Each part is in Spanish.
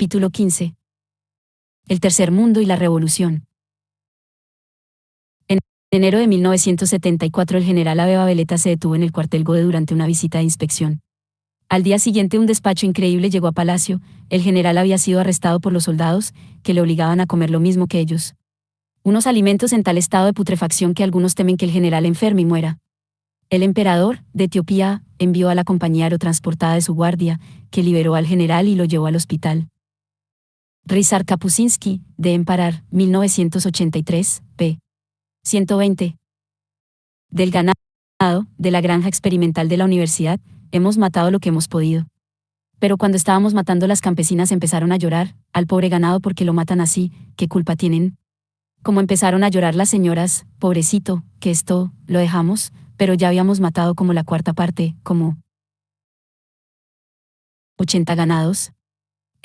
Capítulo 15. El tercer mundo y la revolución. En enero de 1974 el general Abeba Veleta se detuvo en el cuartel Gode durante una visita de inspección. Al día siguiente un despacho increíble llegó a Palacio. El general había sido arrestado por los soldados, que le obligaban a comer lo mismo que ellos. Unos alimentos en tal estado de putrefacción que algunos temen que el general enferme y muera. El emperador, de Etiopía, envió a la compañía aerotransportada de su guardia, que liberó al general y lo llevó al hospital. Ryszard Kapuscinski, de Emparar, 1983, p. 120. Del ganado, de la granja experimental de la universidad, hemos matado lo que hemos podido. Pero cuando estábamos matando las campesinas empezaron a llorar, al pobre ganado porque lo matan así, ¿qué culpa tienen? Como empezaron a llorar las señoras, pobrecito, que esto, lo dejamos, pero ya habíamos matado como la cuarta parte, como 80 ganados.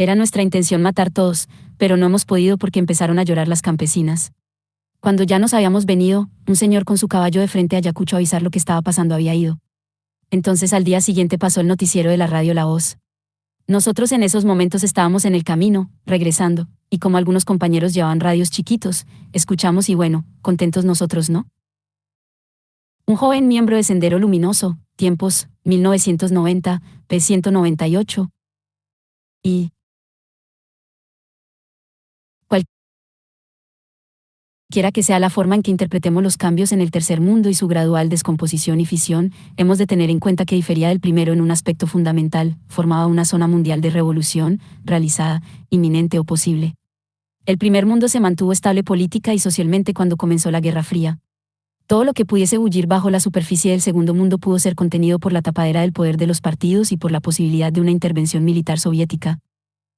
Era nuestra intención matar todos, pero no hemos podido porque empezaron a llorar las campesinas. Cuando ya nos habíamos venido, un señor con su caballo de frente a Ayacucho a avisar lo que estaba pasando había ido. Entonces al día siguiente pasó el noticiero de la radio La Voz. Nosotros en esos momentos estábamos en el camino, regresando, y como algunos compañeros llevaban radios chiquitos, escuchamos y bueno, contentos nosotros, ¿no? Un joven miembro de Sendero Luminoso, tiempos, 1990, p. 198. Y cualquiera que sea la forma en que interpretemos los cambios en el tercer mundo y su gradual descomposición y fisión, hemos de tener en cuenta que difería del primero en un aspecto fundamental: formaba una zona mundial de revolución, realizada, inminente o posible. El primer mundo se mantuvo estable política y socialmente cuando comenzó la Guerra Fría. Todo lo que pudiese bullir bajo la superficie del segundo mundo pudo ser contenido por la tapadera del poder de los partidos y por la posibilidad de una intervención militar soviética.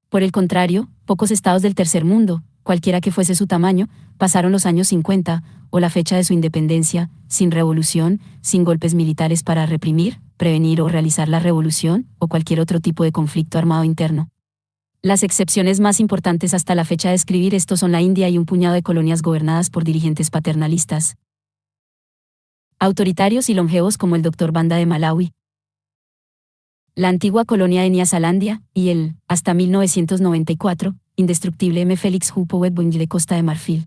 Por el contrario, pocos estados del tercer mundo, cualquiera que fuese su tamaño, pasaron los años 50, o la fecha de su independencia, sin revolución, sin golpes militares para reprimir, prevenir o realizar la revolución, o cualquier otro tipo de conflicto armado interno. Las excepciones más importantes hasta la fecha de escribir esto son la India y un puñado de colonias gobernadas por dirigentes paternalistas, autoritarios y longevos como el Dr. Banda de Malawi, la antigua colonia de Nyasalandia, y el, hasta 1994, indestructible M. Félix Houphouët-Boigny de Costa de Marfil.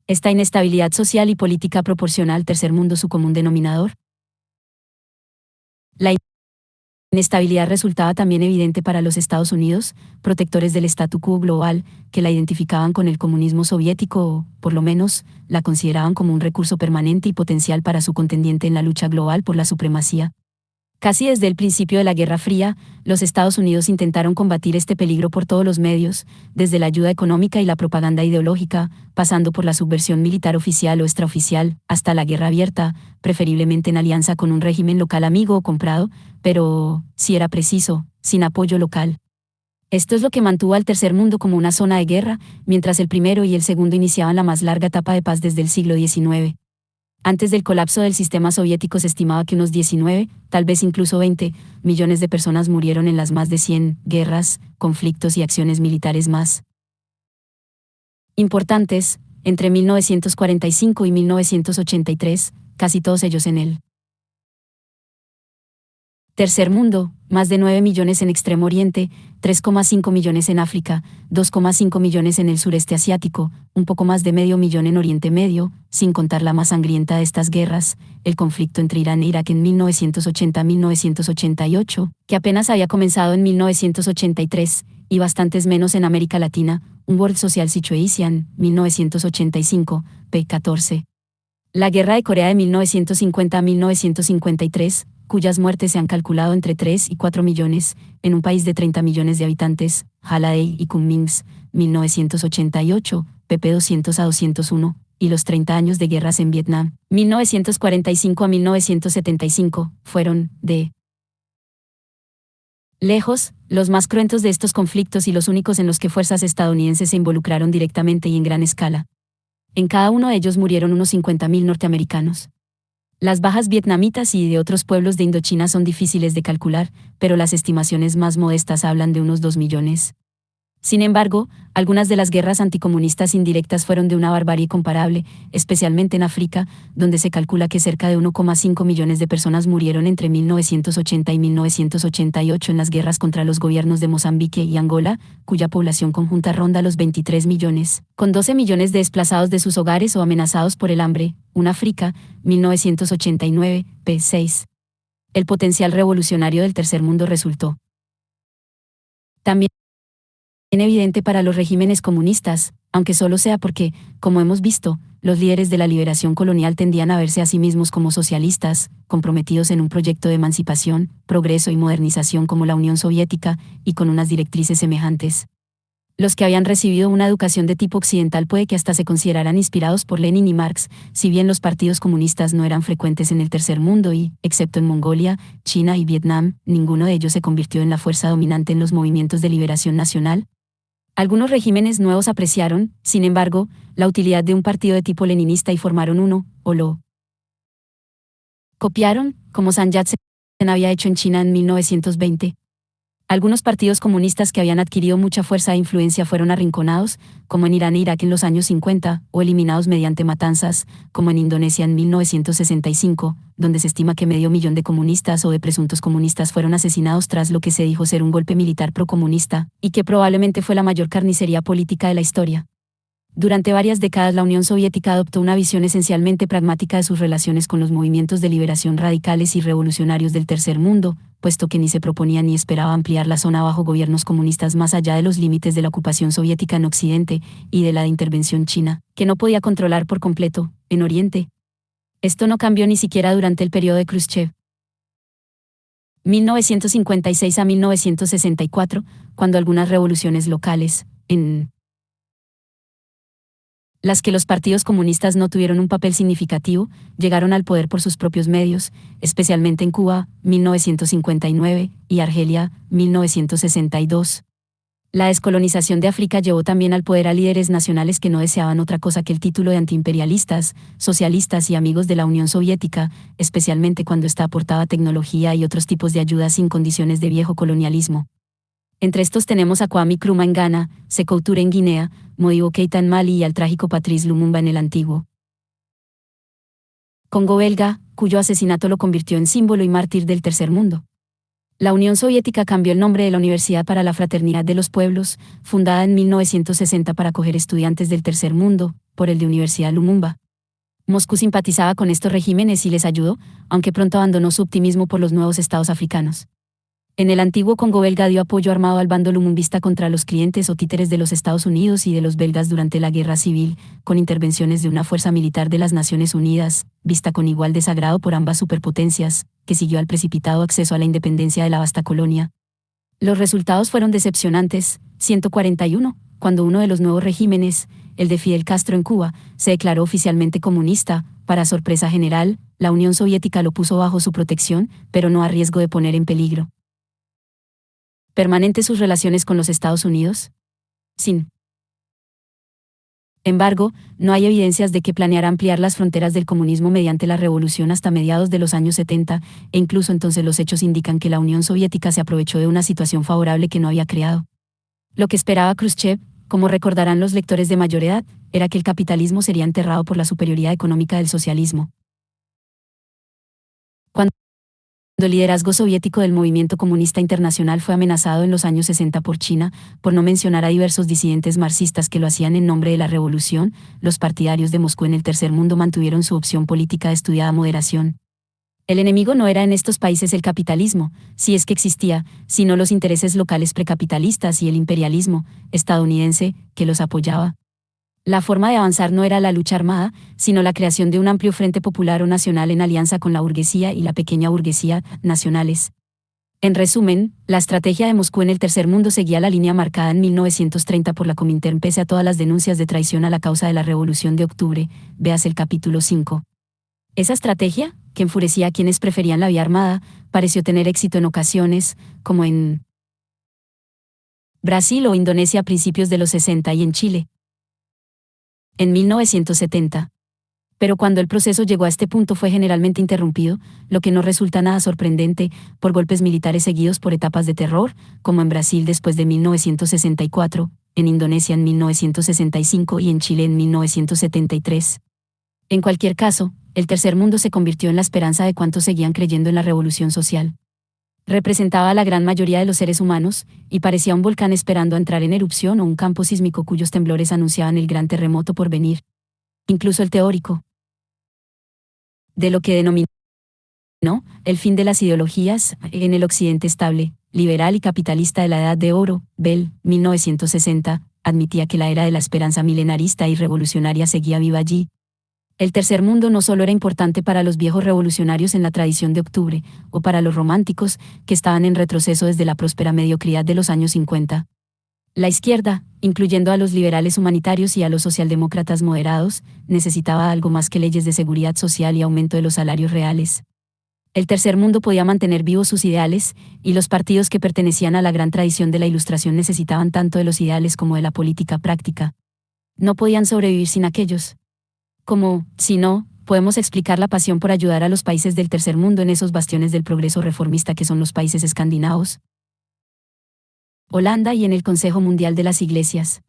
Esta inestabilidad social y política proporciona al tercer mundo su común denominador. La inestabilidad resultaba también evidente para los Estados Unidos, protectores del statu quo global, que la identificaban con el comunismo soviético o, por lo menos, la consideraban como un recurso permanente y potencial para su contendiente en la lucha global por la supremacía. Casi desde el principio de la Guerra Fría, los Estados Unidos intentaron combatir este peligro por todos los medios, desde la ayuda económica y la propaganda ideológica, pasando por la subversión militar oficial o extraoficial, hasta la guerra abierta, preferiblemente en alianza con un régimen local amigo o comprado, pero, si era preciso, sin apoyo local. Esto es lo que mantuvo al tercer mundo como una zona de guerra, mientras el primero y el segundo iniciaban la más larga etapa de paz desde el siglo XIX. Antes del colapso del sistema soviético se estimaba que unos 19, tal vez incluso 20, millones de personas murieron en las más de 100 guerras, conflictos y acciones militares más importantes, entre 1945 y 1983, casi todos ellos en el tercer mundo, más de 9 millones en Extremo Oriente, 3,5 millones en África, 2,5 millones en el sureste asiático, un poco más de medio millón en Oriente Medio, sin contar la más sangrienta de estas guerras, el conflicto entre Irán e Irak en 1980-1988, que apenas había comenzado en 1983, y bastantes menos en América Latina, un World Social Situation, 1985, p. 14. La guerra de Corea de 1950 a 1953, cuyas muertes se han calculado entre 3 y 4 millones, en un país de 30 millones de habitantes, Haladay y Kunming, 1988, pp. 200 a 201, y los 30 años de guerras en Vietnam, 1945 a 1975, fueron, de lejos, los más cruentos de estos conflictos y los únicos en los que fuerzas estadounidenses se involucraron directamente y en gran escala. En cada uno de ellos murieron unos 50.000 norteamericanos. Las bajas vietnamitas y de otros pueblos de Indochina son difíciles de calcular, pero las estimaciones más modestas hablan de unos 2 millones. Sin embargo, algunas de las guerras anticomunistas indirectas fueron de una barbarie comparable, especialmente en África, donde se calcula que cerca de 1,5 millones de personas murieron entre 1980 y 1988 en las guerras contra los gobiernos de Mozambique y Angola, cuya población conjunta ronda los 23 millones, con 12 millones de desplazados de sus hogares o amenazados por el hambre. África, 1989, p. 6. El potencial revolucionario del tercer mundo resultó también evidente para los regímenes comunistas, aunque solo sea porque, como hemos visto, los líderes de la liberación colonial tendían a verse a sí mismos como socialistas, comprometidos en un proyecto de emancipación, progreso y modernización como la Unión Soviética, y con unas directrices semejantes. Los que habían recibido una educación de tipo occidental puede que hasta se consideraran inspirados por Lenin y Marx, si bien los partidos comunistas no eran frecuentes en el tercer mundo y, excepto en Mongolia, China y Vietnam, ninguno de ellos se convirtió en la fuerza dominante en los movimientos de liberación nacional. Algunos regímenes nuevos apreciaron, sin embargo, la utilidad de un partido de tipo leninista y formaron uno, o lo copiaron, como Sun Yat-sen había hecho en China en 1920. Algunos partidos comunistas que habían adquirido mucha fuerza e influencia fueron arrinconados, como en Irán e Irak en los años 50, o eliminados mediante matanzas, como en Indonesia en 1965, donde se estima que 500.000 de comunistas o de presuntos comunistas fueron asesinados tras lo que se dijo ser un golpe militar procomunista, y que probablemente fue la mayor carnicería política de la historia. Durante varias décadas la Unión Soviética adoptó una visión esencialmente pragmática de sus relaciones con los movimientos de liberación radicales y revolucionarios del tercer mundo, puesto que ni se proponía ni esperaba ampliar la zona bajo gobiernos comunistas más allá de los límites de la ocupación soviética en Occidente y de la de intervención china, que no podía controlar por completo, en Oriente. Esto no cambió ni siquiera durante el periodo de Khrushchev. 1956 a 1964, cuando algunas revoluciones locales, en las que los partidos comunistas no tuvieron un papel significativo, llegaron al poder por sus propios medios, especialmente en Cuba, 1959, y Argelia, 1962. La descolonización de África llevó también al poder a líderes nacionales que no deseaban otra cosa que el título de antiimperialistas, socialistas y amigos de la Unión Soviética, especialmente cuando ésta aportaba tecnología y otros tipos de ayuda sin condiciones de viejo colonialismo. Entre estos tenemos a Kwame Nkrumah en Ghana, Sékou Touré en Guinea, Modibo Keïta en Mali y al trágico Patrice Lumumba en el antiguo Congo belga, cuyo asesinato lo convirtió en símbolo y mártir del tercer mundo. La Unión Soviética cambió el nombre de la Universidad para la Fraternidad de los Pueblos, fundada en 1960 para acoger estudiantes del tercer mundo, por el de Universidad Lumumba. Moscú simpatizaba con estos regímenes y les ayudó, aunque pronto abandonó su optimismo por los nuevos estados africanos. En el antiguo Congo belga dio apoyo armado al bando lumumbista contra los clientes o títeres de los Estados Unidos y de los belgas durante la guerra civil, con intervenciones de una fuerza militar de las Naciones Unidas, vista con igual desagrado por ambas superpotencias, que siguió al precipitado acceso a la independencia de la vasta colonia. Los resultados fueron decepcionantes. 141, cuando uno de los nuevos regímenes, el de Fidel Castro en Cuba, se declaró oficialmente comunista, para sorpresa general, la Unión Soviética lo puso bajo su protección, pero no a riesgo de poner en peligro permanente sus relaciones con los Estados Unidos. Sin embargo, no hay evidencias de que planeara ampliar las fronteras del comunismo mediante la revolución hasta mediados de los años 70, e incluso entonces los hechos indican que la Unión Soviética se aprovechó de una situación favorable que no había creado. Lo que esperaba Khrushchev, como recordarán los lectores de mayor edad, era que el capitalismo sería enterrado por la superioridad económica del socialismo. Cuando el liderazgo soviético del movimiento comunista internacional fue amenazado en los años 60 por China, por no mencionar a diversos disidentes marxistas que lo hacían en nombre de la revolución, los partidarios de Moscú en el tercer mundo mantuvieron su opción política de estudiada moderación. El enemigo no era en estos países el capitalismo, si es que existía, sino los intereses locales precapitalistas y el imperialismo estadounidense, que los apoyaba. La forma de avanzar no era la lucha armada, sino la creación de un amplio frente popular o nacional en alianza con la burguesía y la pequeña burguesía nacionales. En resumen, la estrategia de Moscú en el tercer mundo seguía la línea marcada en 1930 por la Comintern pese a todas las denuncias de traición a la causa de la Revolución de Octubre, veas el capítulo 5. Esa estrategia, que enfurecía a quienes preferían la vía armada, pareció tener éxito en ocasiones, como en Brasil o Indonesia a principios de los 60 y en Chile en 1970. Pero cuando el proceso llegó a este punto fue generalmente interrumpido, lo que no resulta nada sorprendente, por golpes militares seguidos por etapas de terror, como en Brasil después de 1964, en Indonesia en 1965 y en Chile en 1973. En cualquier caso, el tercer mundo se convirtió en la esperanza de cuantos seguían creyendo en la revolución social. Representaba a la gran mayoría de los seres humanos, y parecía un volcán esperando a entrar en erupción o un campo sísmico cuyos temblores anunciaban el gran terremoto por venir. Incluso el teórico de lo que denominó el fin de las ideologías en el occidente estable, liberal y capitalista de la Edad de Oro, Bell, 1960, admitía que la era de la esperanza milenarista y revolucionaria seguía viva allí. El tercer mundo no solo era importante para los viejos revolucionarios en la tradición de octubre, o para los románticos, que estaban en retroceso desde la próspera mediocridad de los años 50. La izquierda, incluyendo a los liberales humanitarios y a los socialdemócratas moderados, necesitaba algo más que leyes de seguridad social y aumento de los salarios reales. El tercer mundo podía mantener vivos sus ideales, y los partidos que pertenecían a la gran tradición de la Ilustración necesitaban tanto de los ideales como de la política práctica. No podían sobrevivir sin aquellos. Como, si no, podemos explicar la pasión por ayudar a los países del tercer mundo en esos bastiones del progreso reformista que son los países escandinavos, Holanda y en el Consejo Mundial de las Iglesias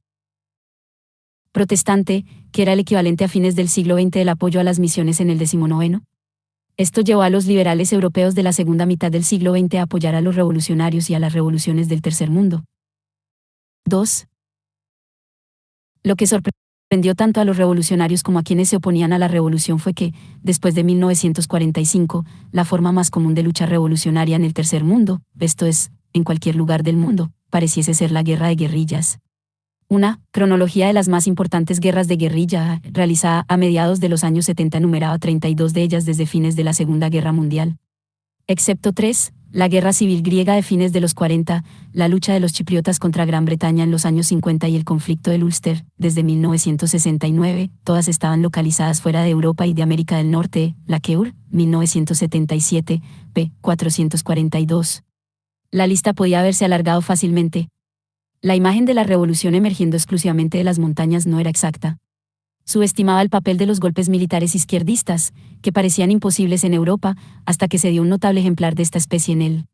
protestante, que era el equivalente a fines del siglo XX del apoyo a las misiones en el XIX. Esto llevó a los liberales europeos de la segunda mitad del siglo XX a apoyar a los revolucionarios y a las revoluciones del tercer mundo. 2. Lo que sorprendió tanto a los revolucionarios como a quienes se oponían a la revolución fue que, después de 1945, la forma más común de lucha revolucionaria en el tercer mundo, esto es, en cualquier lugar del mundo, pareciese ser la guerra de guerrillas. Una cronología de las más importantes guerras de guerrilla, realizada a mediados de los años 70, enumeraba 32 de ellas desde fines de la Segunda Guerra Mundial. Excepto 3, la Guerra Civil Griega de fines de los 40, la lucha de los chipriotas contra Gran Bretaña en los años 50 y el conflicto del Ulster, desde 1969, todas estaban localizadas fuera de Europa y de América del Norte, la KEUR, 1977, p. 442. La lista podía haberse alargado fácilmente. La imagen de la revolución emergiendo exclusivamente de las montañas no era exacta. Subestimaba el papel de los golpes militares izquierdistas, que parecían imposibles en Europa, hasta que se dio un notable ejemplar de esta especie en el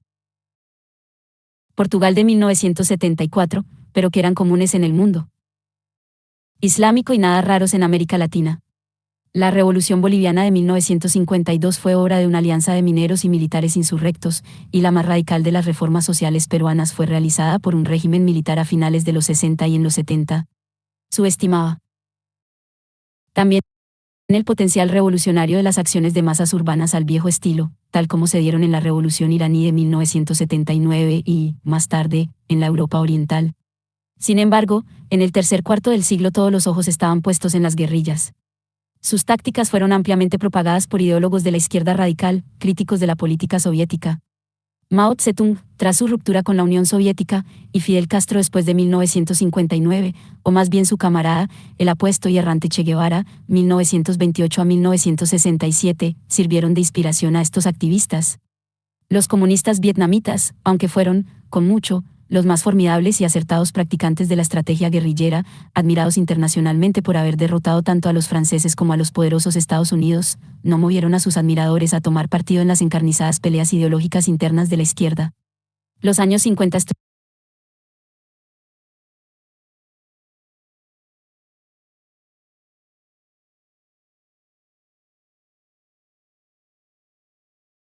Portugal de 1974, pero que eran comunes en el mundo islámico y nada raros en América Latina. La Revolución Boliviana de 1952 fue obra de una alianza de mineros y militares insurrectos, y la más radical de las reformas sociales peruanas fue realizada por un régimen militar a finales de los 60 y en los 70. Subestimaba también el potencial revolucionario de las acciones de masas urbanas al viejo estilo, tal como se dieron en la Revolución iraní de 1979 y, más tarde, en la Europa Oriental. Sin embargo, en el tercer cuarto del siglo todos los ojos estaban puestos en las guerrillas. Sus tácticas fueron ampliamente propagadas por ideólogos de la izquierda radical, críticos de la política soviética. Mao Zedong, tras su ruptura con la Unión Soviética, y Fidel Castro después de 1959, o más bien su camarada, el apuesto y errante Che Guevara, 1928 a 1967, sirvieron de inspiración a estos activistas. Los comunistas vietnamitas, aunque fueron, con mucho, los más formidables y acertados practicantes de la estrategia guerrillera, admirados internacionalmente por haber derrotado tanto a los franceses como a los poderosos Estados Unidos, no movieron a sus admiradores a tomar partido en las encarnizadas peleas ideológicas internas de la izquierda. Los años 50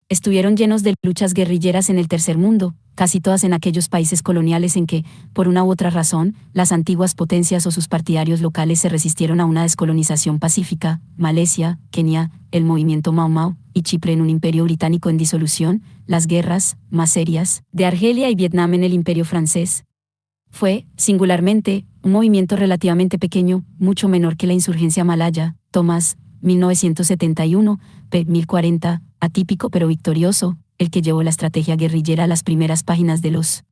estuvieron llenos de luchas guerrilleras en el tercer mundo, casi todas en aquellos países coloniales en que, por una u otra razón, las antiguas potencias o sus partidarios locales se resistieron a una descolonización pacífica: Malasia, Kenia, el movimiento Mau Mau, y Chipre en un imperio británico en disolución, las guerras, más serias, de Argelia y Vietnam en el imperio francés. Fue, singularmente, un movimiento relativamente pequeño, mucho menor que la insurgencia malaya, Thomas, 1971, p. 1040, atípico pero victorioso, el que llevó la estrategia guerrillera a las primeras páginas de los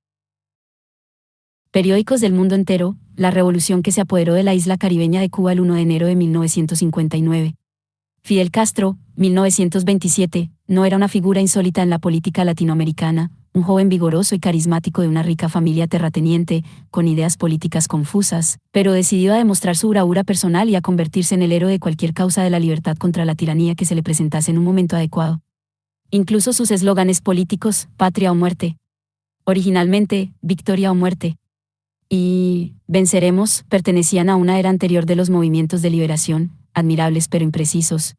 periódicos del mundo entero, la revolución que se apoderó de la isla caribeña de Cuba el 1 de enero de 1959. Fidel Castro, 1927, no era una figura insólita en la política latinoamericana, un joven vigoroso y carismático de una rica familia terrateniente, con ideas políticas confusas, pero decidido a demostrar su bravura personal y a convertirse en el héroe de cualquier causa de la libertad contra la tiranía que se le presentase en un momento adecuado. Incluso sus eslóganes políticos, patria o muerte. Originalmente, victoria o muerte. y venceremos pertenecían a una era anterior de los movimientos de liberación, admirables pero imprecisos.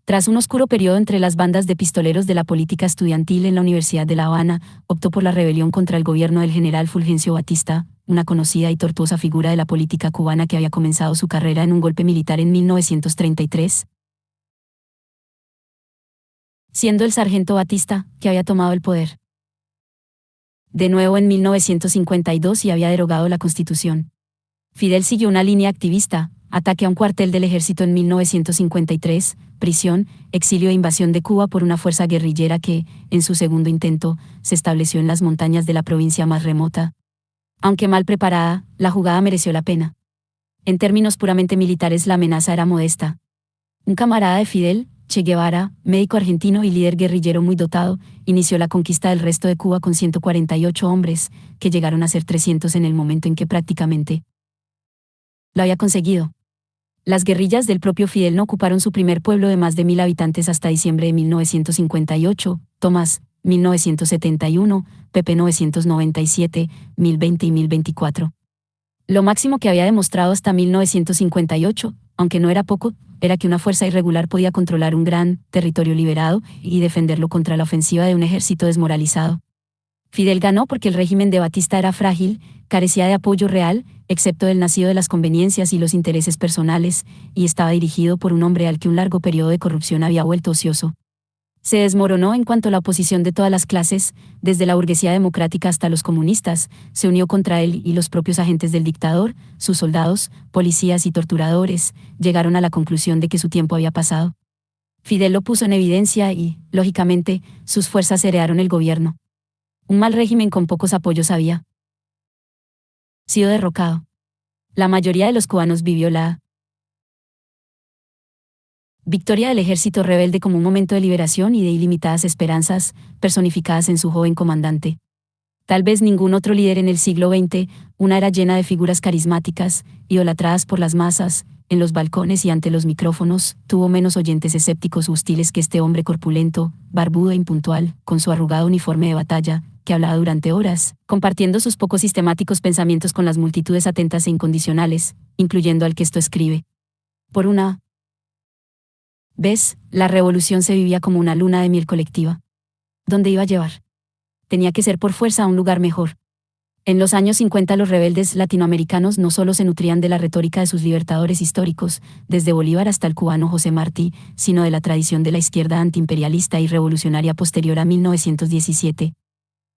Tras un oscuro periodo entre las bandas de pistoleros de la política estudiantil en la Universidad de La Habana, optó por la rebelión contra el gobierno del general Fulgencio Batista, una conocida y tortuosa figura de la política cubana que había comenzado su carrera en un golpe militar en 1933. Siendo el sargento Batista, que había tomado el poder de nuevo en 1952 y había derogado la Constitución. Fidel siguió una línea activista, ataque a un cuartel del ejército en 1953, prisión, exilio e invasión de Cuba por una fuerza guerrillera que, en su segundo intento, se estableció en las montañas de la provincia más remota. Aunque mal preparada, la jugada mereció la pena. En términos puramente militares la amenaza era modesta. Un camarada de Fidel, Che Guevara, médico argentino y líder guerrillero muy dotado, inició la conquista del resto de Cuba con 148 hombres, que llegaron a ser 300 en el momento en que prácticamente lo había conseguido. Las guerrillas del propio Fidel no ocuparon su primer pueblo de más de 1000 habitantes hasta diciembre de 1958, Tomás, 1971, Pepe 997, 1020 y 1024. Lo máximo que había demostrado hasta 1958, aunque no era poco, era que una fuerza irregular podía controlar un gran territorio liberado y defenderlo contra la ofensiva de un ejército desmoralizado. Fidel ganó porque el régimen de Batista era frágil, carecía de apoyo real, excepto del nacido de las conveniencias y los intereses personales, y estaba dirigido por un hombre al que un largo periodo de corrupción había vuelto ocioso. Se desmoronó en cuanto la oposición de todas las clases, desde la burguesía democrática hasta los comunistas, se unió contra él y los propios agentes del dictador, sus soldados, policías y torturadores, llegaron a la conclusión de que su tiempo había pasado. Fidel lo puso en evidencia y, lógicamente, sus fuerzas heredaron el gobierno. Un mal régimen con pocos apoyos había sido derrocado. La mayoría de los cubanos vivió la victoria del ejército rebelde como un momento de liberación y de ilimitadas esperanzas, personificadas en su joven comandante. Tal vez ningún otro líder en el siglo XX, una era llena de figuras carismáticas, idolatradas por las masas, en los balcones y ante los micrófonos, tuvo menos oyentes escépticos o hostiles que este hombre corpulento, barbudo e impuntual, con su arrugado uniforme de batalla, que hablaba durante horas, compartiendo sus poco sistemáticos pensamientos con las multitudes atentas e incondicionales, incluyendo al que esto escribe. Por una vez, la revolución se vivía como una luna de miel colectiva. ¿Dónde iba a llevar? Tenía que ser por fuerza a un lugar mejor. En los años 50 los rebeldes latinoamericanos no solo se nutrían de la retórica de sus libertadores históricos, desde Bolívar hasta el cubano José Martí, sino de la tradición de la izquierda antiimperialista y revolucionaria posterior a 1917.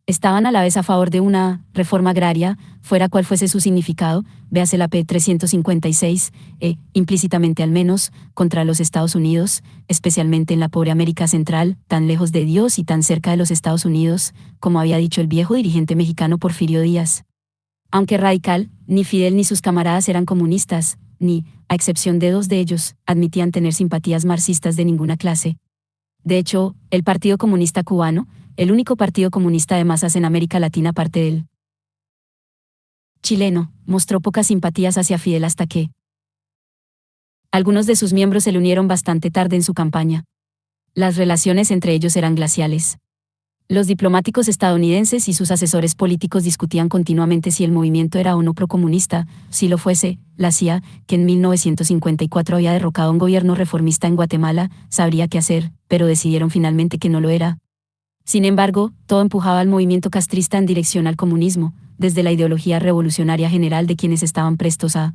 Estaban a la vez a favor de una reforma agraria, fuera cual fuese su significado, véase la P. 356, implícitamente al menos, contra los Estados Unidos, especialmente en la pobre América Central, tan lejos de Dios y tan cerca de los Estados Unidos, como había dicho el viejo dirigente mexicano Porfirio Díaz. Aunque radical, ni Fidel ni sus camaradas eran comunistas, ni, a excepción de 2 de ellos, admitían tener simpatías marxistas de ninguna clase. De hecho, el Partido Comunista Cubano, el único partido comunista de masas en América Latina aparte del chileno, mostró pocas simpatías hacia Fidel hasta que algunos de sus miembros se le unieron bastante tarde en su campaña. Las relaciones entre ellos eran glaciales. Los diplomáticos estadounidenses y sus asesores políticos discutían continuamente si el movimiento era o no procomunista, si lo fuese, la CIA, que en 1954 había derrocado un gobierno reformista en Guatemala, sabría qué hacer, pero decidieron finalmente que no lo era. Sin embargo, todo empujaba al movimiento castrista en dirección al comunismo, desde la ideología revolucionaria general de quienes estaban prestos a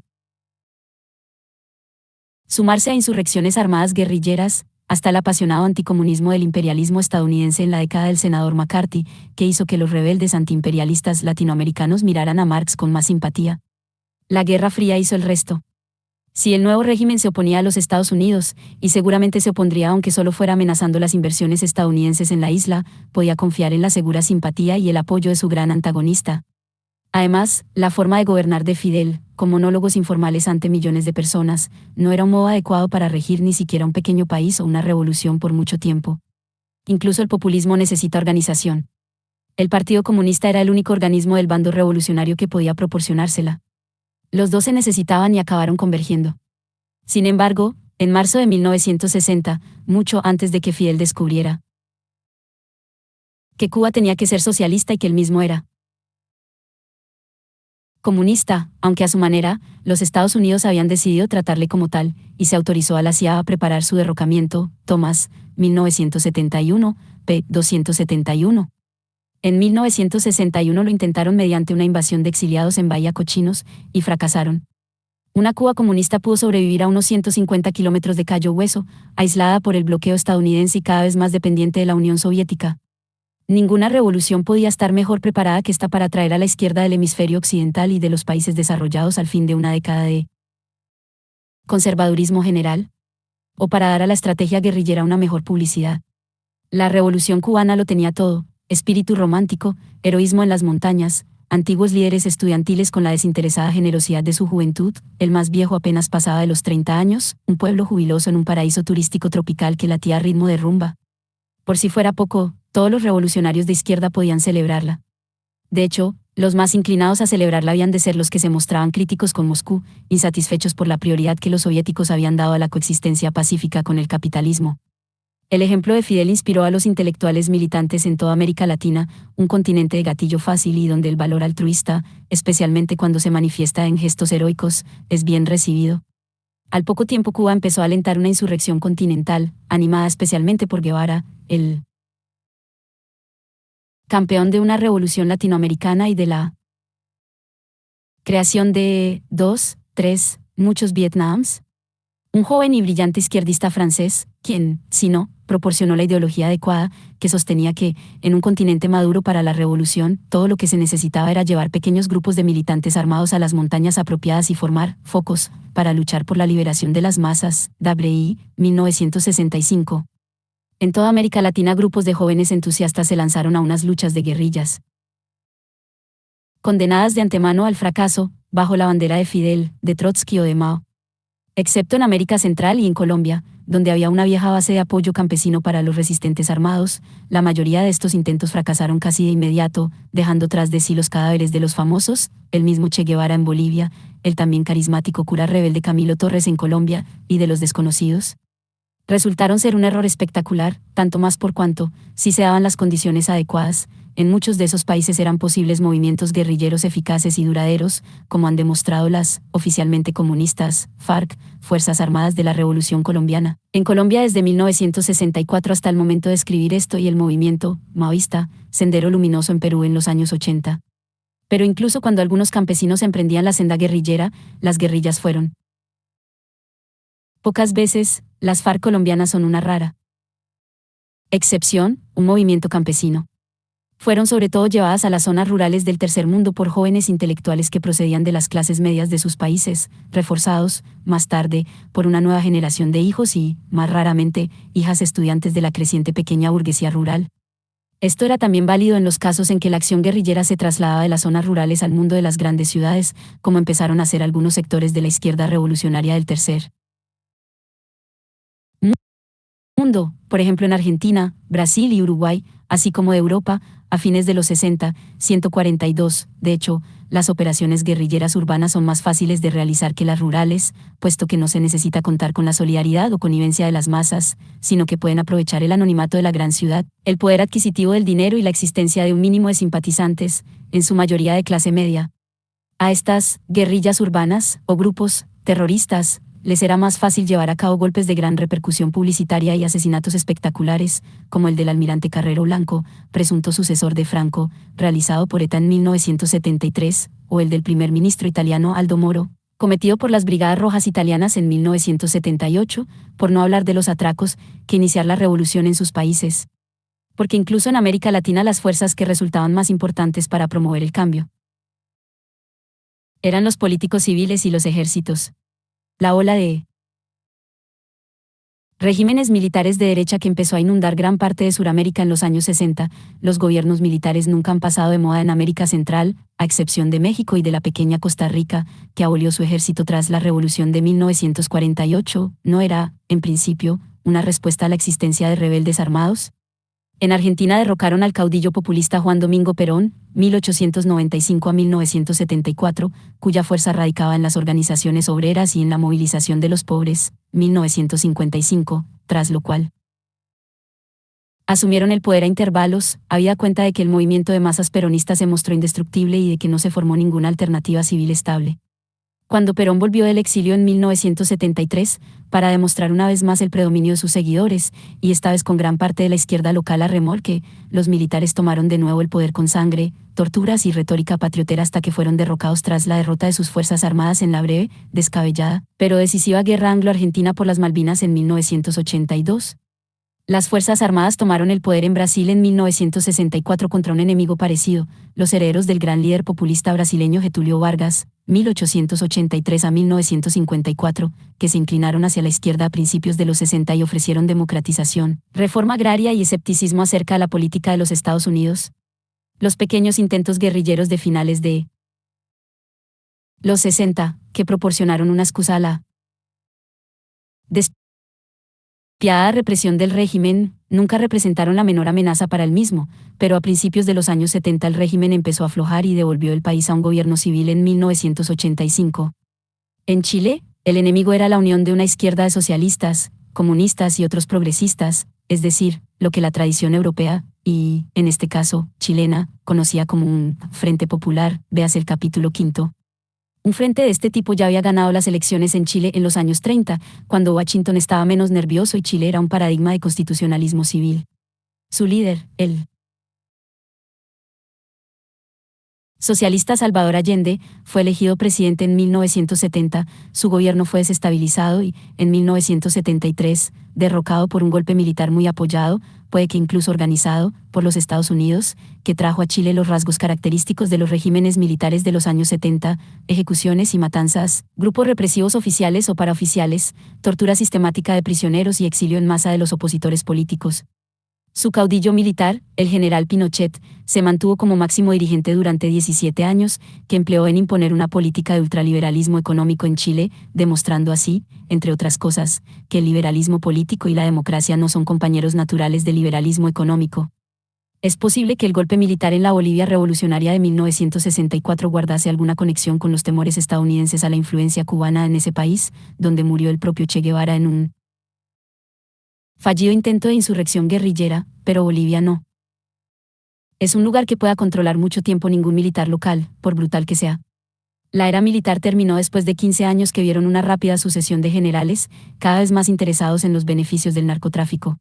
sumarse a insurrecciones armadas guerrilleras, hasta el apasionado anticomunismo del imperialismo estadounidense en la década del senador McCarthy, que hizo que los rebeldes antiimperialistas latinoamericanos miraran a Marx con más simpatía. La Guerra Fría hizo el resto. Si el nuevo régimen se oponía a los Estados Unidos, y seguramente se opondría aunque solo fuera amenazando las inversiones estadounidenses en la isla, podía confiar en la segura simpatía y el apoyo de su gran antagonista. Además, la forma de gobernar de Fidel, con monólogos informales ante millones de personas, no era un modo adecuado para regir ni siquiera un pequeño país o una revolución por mucho tiempo. Incluso el populismo necesita organización. El Partido Comunista era el único organismo del bando revolucionario que podía proporcionársela. Los dos se necesitaban y acabaron convergiendo. Sin embargo, en marzo de 1960, mucho antes de que Fidel descubriera que Cuba tenía que ser socialista y que él mismo era Comunista, aunque a su manera, los Estados Unidos habían decidido tratarle como tal, y se autorizó a la CIA a preparar su derrocamiento. Thomas, 1971, p. 271. En 1961 lo intentaron mediante una invasión de exiliados en Bahía Cochinos, y fracasaron. Una Cuba comunista pudo sobrevivir a unos 150 kilómetros de Cayo Hueso, aislada por el bloqueo estadounidense y cada vez más dependiente de la Unión Soviética. Ninguna revolución podía estar mejor preparada que esta para traer a la izquierda del hemisferio occidental y de los países desarrollados al fin de una década de conservadurismo general, o para dar a la estrategia guerrillera una mejor publicidad. La revolución cubana lo tenía todo: espíritu romántico, heroísmo en las montañas, antiguos líderes estudiantiles con la desinteresada generosidad de su juventud, el más viejo apenas pasaba de los 30 años, un pueblo jubiloso en un paraíso turístico tropical que latía a ritmo de rumba. Por si fuera poco, todos los revolucionarios de izquierda podían celebrarla. De hecho, los más inclinados a celebrarla habían de ser los que se mostraban críticos con Moscú, insatisfechos por la prioridad que los soviéticos habían dado a la coexistencia pacífica con el capitalismo. El ejemplo de Fidel inspiró a los intelectuales militantes en toda América Latina, un continente de gatillo fácil y donde el valor altruista, especialmente cuando se manifiesta en gestos heroicos, es bien recibido. Al poco tiempo Cuba empezó a alentar una insurrección continental, animada especialmente por Guevara, el campeón de una revolución latinoamericana y de la creación de muchos Vietnams. Un joven y brillante izquierdista francés, quien, si no, proporcionó la ideología adecuada, que sostenía que, en un continente maduro para la revolución, todo lo que se necesitaba era llevar pequeños grupos de militantes armados a las montañas apropiadas y formar focos para luchar por la liberación de las masas. W. 1965. En toda América Latina grupos de jóvenes entusiastas se lanzaron a unas luchas de guerrillas, condenadas de antemano al fracaso, bajo la bandera de Fidel, de Trotsky o de Mao. Excepto en América Central y en Colombia, donde había una vieja base de apoyo campesino para los resistentes armados, la mayoría de estos intentos fracasaron casi de inmediato, dejando tras de sí los cadáveres de los famosos, el mismo Che Guevara en Bolivia, el también carismático cura rebelde Camilo Torres en Colombia, y de los desconocidos. Resultaron ser un error espectacular, tanto más por cuanto, si se daban las condiciones adecuadas, en muchos de esos países eran posibles movimientos guerrilleros eficaces y duraderos, como han demostrado las, oficialmente comunistas, FARC, Fuerzas Armadas de la Revolución Colombiana. En Colombia desde 1964 hasta el momento de escribir esto y el movimiento maoísta, Sendero Luminoso en Perú en los años 80. Pero incluso cuando algunos campesinos emprendían la senda guerrillera, las guerrillas fueron pocas veces. Las FARC colombianas son una rara excepción, un movimiento campesino. Fueron sobre todo llevadas a las zonas rurales del tercer mundo por jóvenes intelectuales que procedían de las clases medias de sus países, reforzados, más tarde, por una nueva generación de hijos y, más raramente, hijas estudiantes de la creciente pequeña burguesía rural. Esto era también válido en los casos en que la acción guerrillera se trasladaba de las zonas rurales al mundo de las grandes ciudades, como empezaron a hacer algunos sectores de la izquierda revolucionaria del tercer mundo, por ejemplo en Argentina, Brasil y Uruguay, así como de Europa, a fines de los 60, 142. De hecho, las operaciones guerrilleras urbanas son más fáciles de realizar que las rurales, puesto que no se necesita contar con la solidaridad o connivencia de las masas, sino que pueden aprovechar el anonimato de la gran ciudad, el poder adquisitivo del dinero y la existencia de un mínimo de simpatizantes, en su mayoría de clase media. A estas guerrillas urbanas, o grupos terroristas, les era más fácil llevar a cabo golpes de gran repercusión publicitaria y asesinatos espectaculares, como el del almirante Carrero Blanco, presunto sucesor de Franco, realizado por ETA en 1973, o el del primer ministro italiano Aldo Moro, cometido por las Brigadas Rojas italianas en 1978, por no hablar de los atracos que iniciar la revolución en sus países. Porque incluso en América Latina las fuerzas que resultaban más importantes para promover el cambio eran los políticos civiles y los ejércitos. La ola de regímenes militares de derecha que empezó a inundar gran parte de Suramérica en los años 60, los gobiernos militares nunca han pasado de moda en América Central, a excepción de México y de la pequeña Costa Rica, que abolió su ejército tras la Revolución de 1948, no era, en principio, una respuesta a la existencia de rebeldes armados. En Argentina derrocaron al caudillo populista Juan Domingo Perón, 1895 a 1974, cuya fuerza radicaba en las organizaciones obreras y en la movilización de los pobres, 1955, tras lo cual Asumieron el poder a intervalos, habida cuenta de que el movimiento de masas peronista se mostró indestructible y de que no se formó ninguna alternativa civil estable. Cuando Perón volvió del exilio en 1973, para demostrar una vez más el predominio de sus seguidores, y esta vez con gran parte de la izquierda local a remolque, los militares tomaron de nuevo el poder con sangre, torturas y retórica patriotera hasta que fueron derrocados tras la derrota de sus fuerzas armadas en la breve, descabellada, pero decisiva guerra anglo-argentina por las Malvinas en 1982. Las Fuerzas Armadas tomaron el poder en Brasil en 1964 contra un enemigo parecido, los herederos del gran líder populista brasileño Getúlio Vargas, 1883 a 1954, que se inclinaron hacia la izquierda a principios de los 60 y ofrecieron democratización, reforma agraria y escepticismo acerca de la política de los Estados Unidos. Los pequeños intentos guerrilleros de finales de los 60, que proporcionaron una excusa a la despiadada represión del régimen, nunca representaron la menor amenaza para el mismo, pero a principios de los años 70 el régimen empezó a aflojar y devolvió el país a un gobierno civil en 1985. En Chile, el enemigo era la unión de una izquierda de socialistas, comunistas y otros progresistas, es decir, lo que la tradición europea, y, en este caso, chilena, conocía como un Frente Popular, véase el capítulo 5. Un frente de este tipo ya había ganado las elecciones en Chile en los años 30, cuando Washington estaba menos nervioso y Chile era un paradigma de constitucionalismo civil. Su líder, el socialista Salvador Allende, fue elegido presidente en 1970, su gobierno fue desestabilizado y, en 1973, derrocado por un golpe militar muy apoyado, puede que incluso organizado, por los Estados Unidos, que trajo a Chile los rasgos característicos de los regímenes militares de los años 70, ejecuciones y matanzas, grupos represivos oficiales o paraoficiales, tortura sistemática de prisioneros y exilio en masa de los opositores políticos. Su caudillo militar, el general Pinochet, se mantuvo como máximo dirigente durante 17 años, que empleó en imponer una política de ultraliberalismo económico en Chile, demostrando así, entre otras cosas, que el liberalismo político y la democracia no son compañeros naturales del liberalismo económico. Es posible que el golpe militar en la Bolivia revolucionaria de 1964 guardase alguna conexión con los temores estadounidenses a la influencia cubana en ese país, donde murió el propio Che Guevara en un fallido intento de insurrección guerrillera, pero Bolivia no es un lugar que pueda controlar mucho tiempo ningún militar local, por brutal que sea. La era militar terminó después de 15 años que vieron una rápida sucesión de generales, cada vez más interesados en los beneficios del narcotráfico.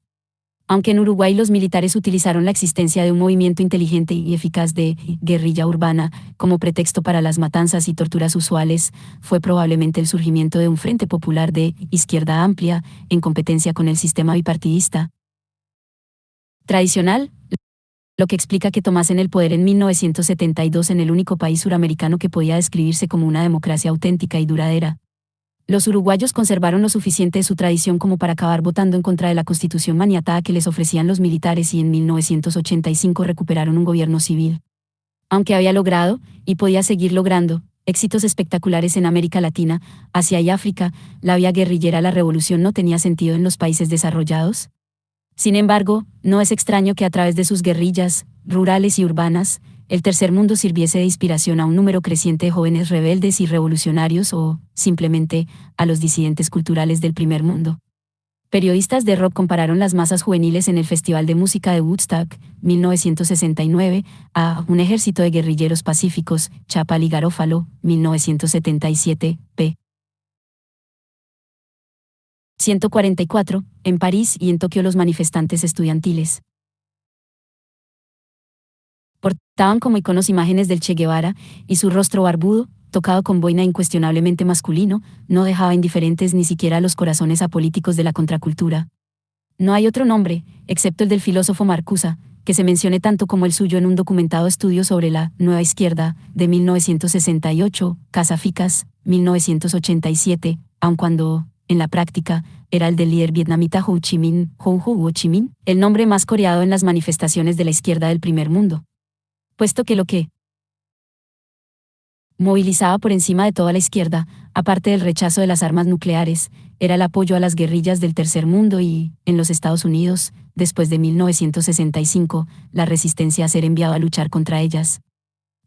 Aunque en Uruguay los militares utilizaron la existencia de un movimiento inteligente y eficaz de guerrilla urbana como pretexto para las matanzas y torturas usuales, fue probablemente el surgimiento de un frente popular de izquierda amplia, en competencia con el sistema bipartidista tradicional, lo que explica que tomasen el poder en 1972 en el único país suramericano que podía describirse como una democracia auténtica y duradera. Los uruguayos conservaron lo suficiente de su tradición como para acabar votando en contra de la constitución maniatada que les ofrecían los militares y en 1985 recuperaron un gobierno civil. Aunque había logrado, y podía seguir logrando, éxitos espectaculares en América Latina, Asia y África, la vía guerrillera a la revolución no tenía sentido en los países desarrollados. Sin embargo, no es extraño que a través de sus guerrillas, rurales y urbanas, el tercer mundo sirviese de inspiración a un número creciente de jóvenes rebeldes y revolucionarios o, simplemente, a los disidentes culturales del primer mundo. Periodistas de rock compararon las masas juveniles en el Festival de Música de Woodstock, 1969, a un ejército de guerrilleros pacíficos, Chappell y Garofalo, 1977, p. 144, en París y en Tokio los manifestantes estudiantiles portaban como iconos imágenes del Che Guevara, y su rostro barbudo, tocado con boina incuestionablemente masculino, no dejaba indiferentes ni siquiera a los corazones apolíticos de la contracultura. No hay otro nombre, excepto el del filósofo Marcuse, que se mencione tanto como el suyo en un documentado estudio sobre la Nueva Izquierda, de 1968, Casaficas, 1987, aun cuando, en la práctica, era el del líder vietnamita Ho Chi Minh, Ho Chi Minh, el nombre más coreado en las manifestaciones de la izquierda del primer mundo. Puesto que lo que movilizaba por encima de toda la izquierda, aparte del rechazo de las armas nucleares, era el apoyo a las guerrillas del tercer mundo y, en los Estados Unidos, después de 1965, la resistencia a ser enviado a luchar contra ellas.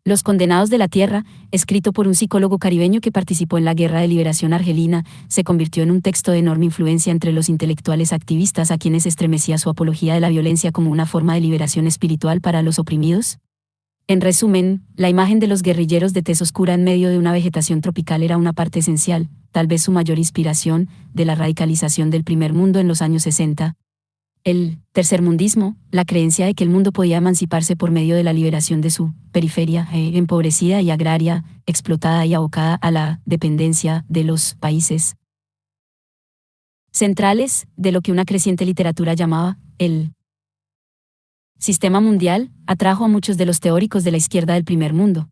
Los condenados de la tierra, escrito por un psicólogo caribeño que participó en la Guerra de Liberación Argelina, se convirtió en un texto de enorme influencia entre los intelectuales activistas a quienes estremecía su apología de la violencia como una forma de liberación espiritual para los oprimidos. En resumen, la imagen de los guerrilleros de tez oscura en medio de una vegetación tropical era una parte esencial, tal vez su mayor inspiración, de la radicalización del primer mundo en los años 60. El tercermundismo, la creencia de que el mundo podía emanciparse por medio de la liberación de su periferia, empobrecida y agraria, explotada y abocada a la dependencia de los países centrales, de lo que una creciente literatura llamaba el sistema mundial, atrajo a muchos de los teóricos de la izquierda del primer mundo.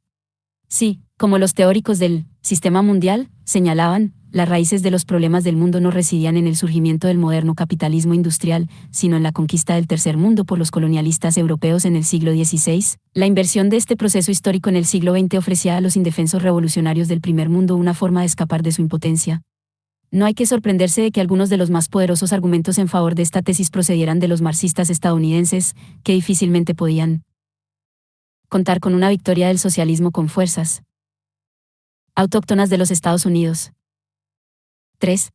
Sí, como los teóricos del sistema mundial señalaban, las raíces de los problemas del mundo no residían en el surgimiento del moderno capitalismo industrial, sino en la conquista del tercer mundo por los colonialistas europeos en el siglo XVI. La inversión de este proceso histórico en el siglo XX ofrecía a los indefensos revolucionarios del primer mundo una forma de escapar de su impotencia. No hay que sorprenderse de que algunos de los más poderosos argumentos en favor de esta tesis procedieran de los marxistas estadounidenses, que difícilmente podían contar con una victoria del socialismo con fuerzas autóctonas de los Estados Unidos. 3.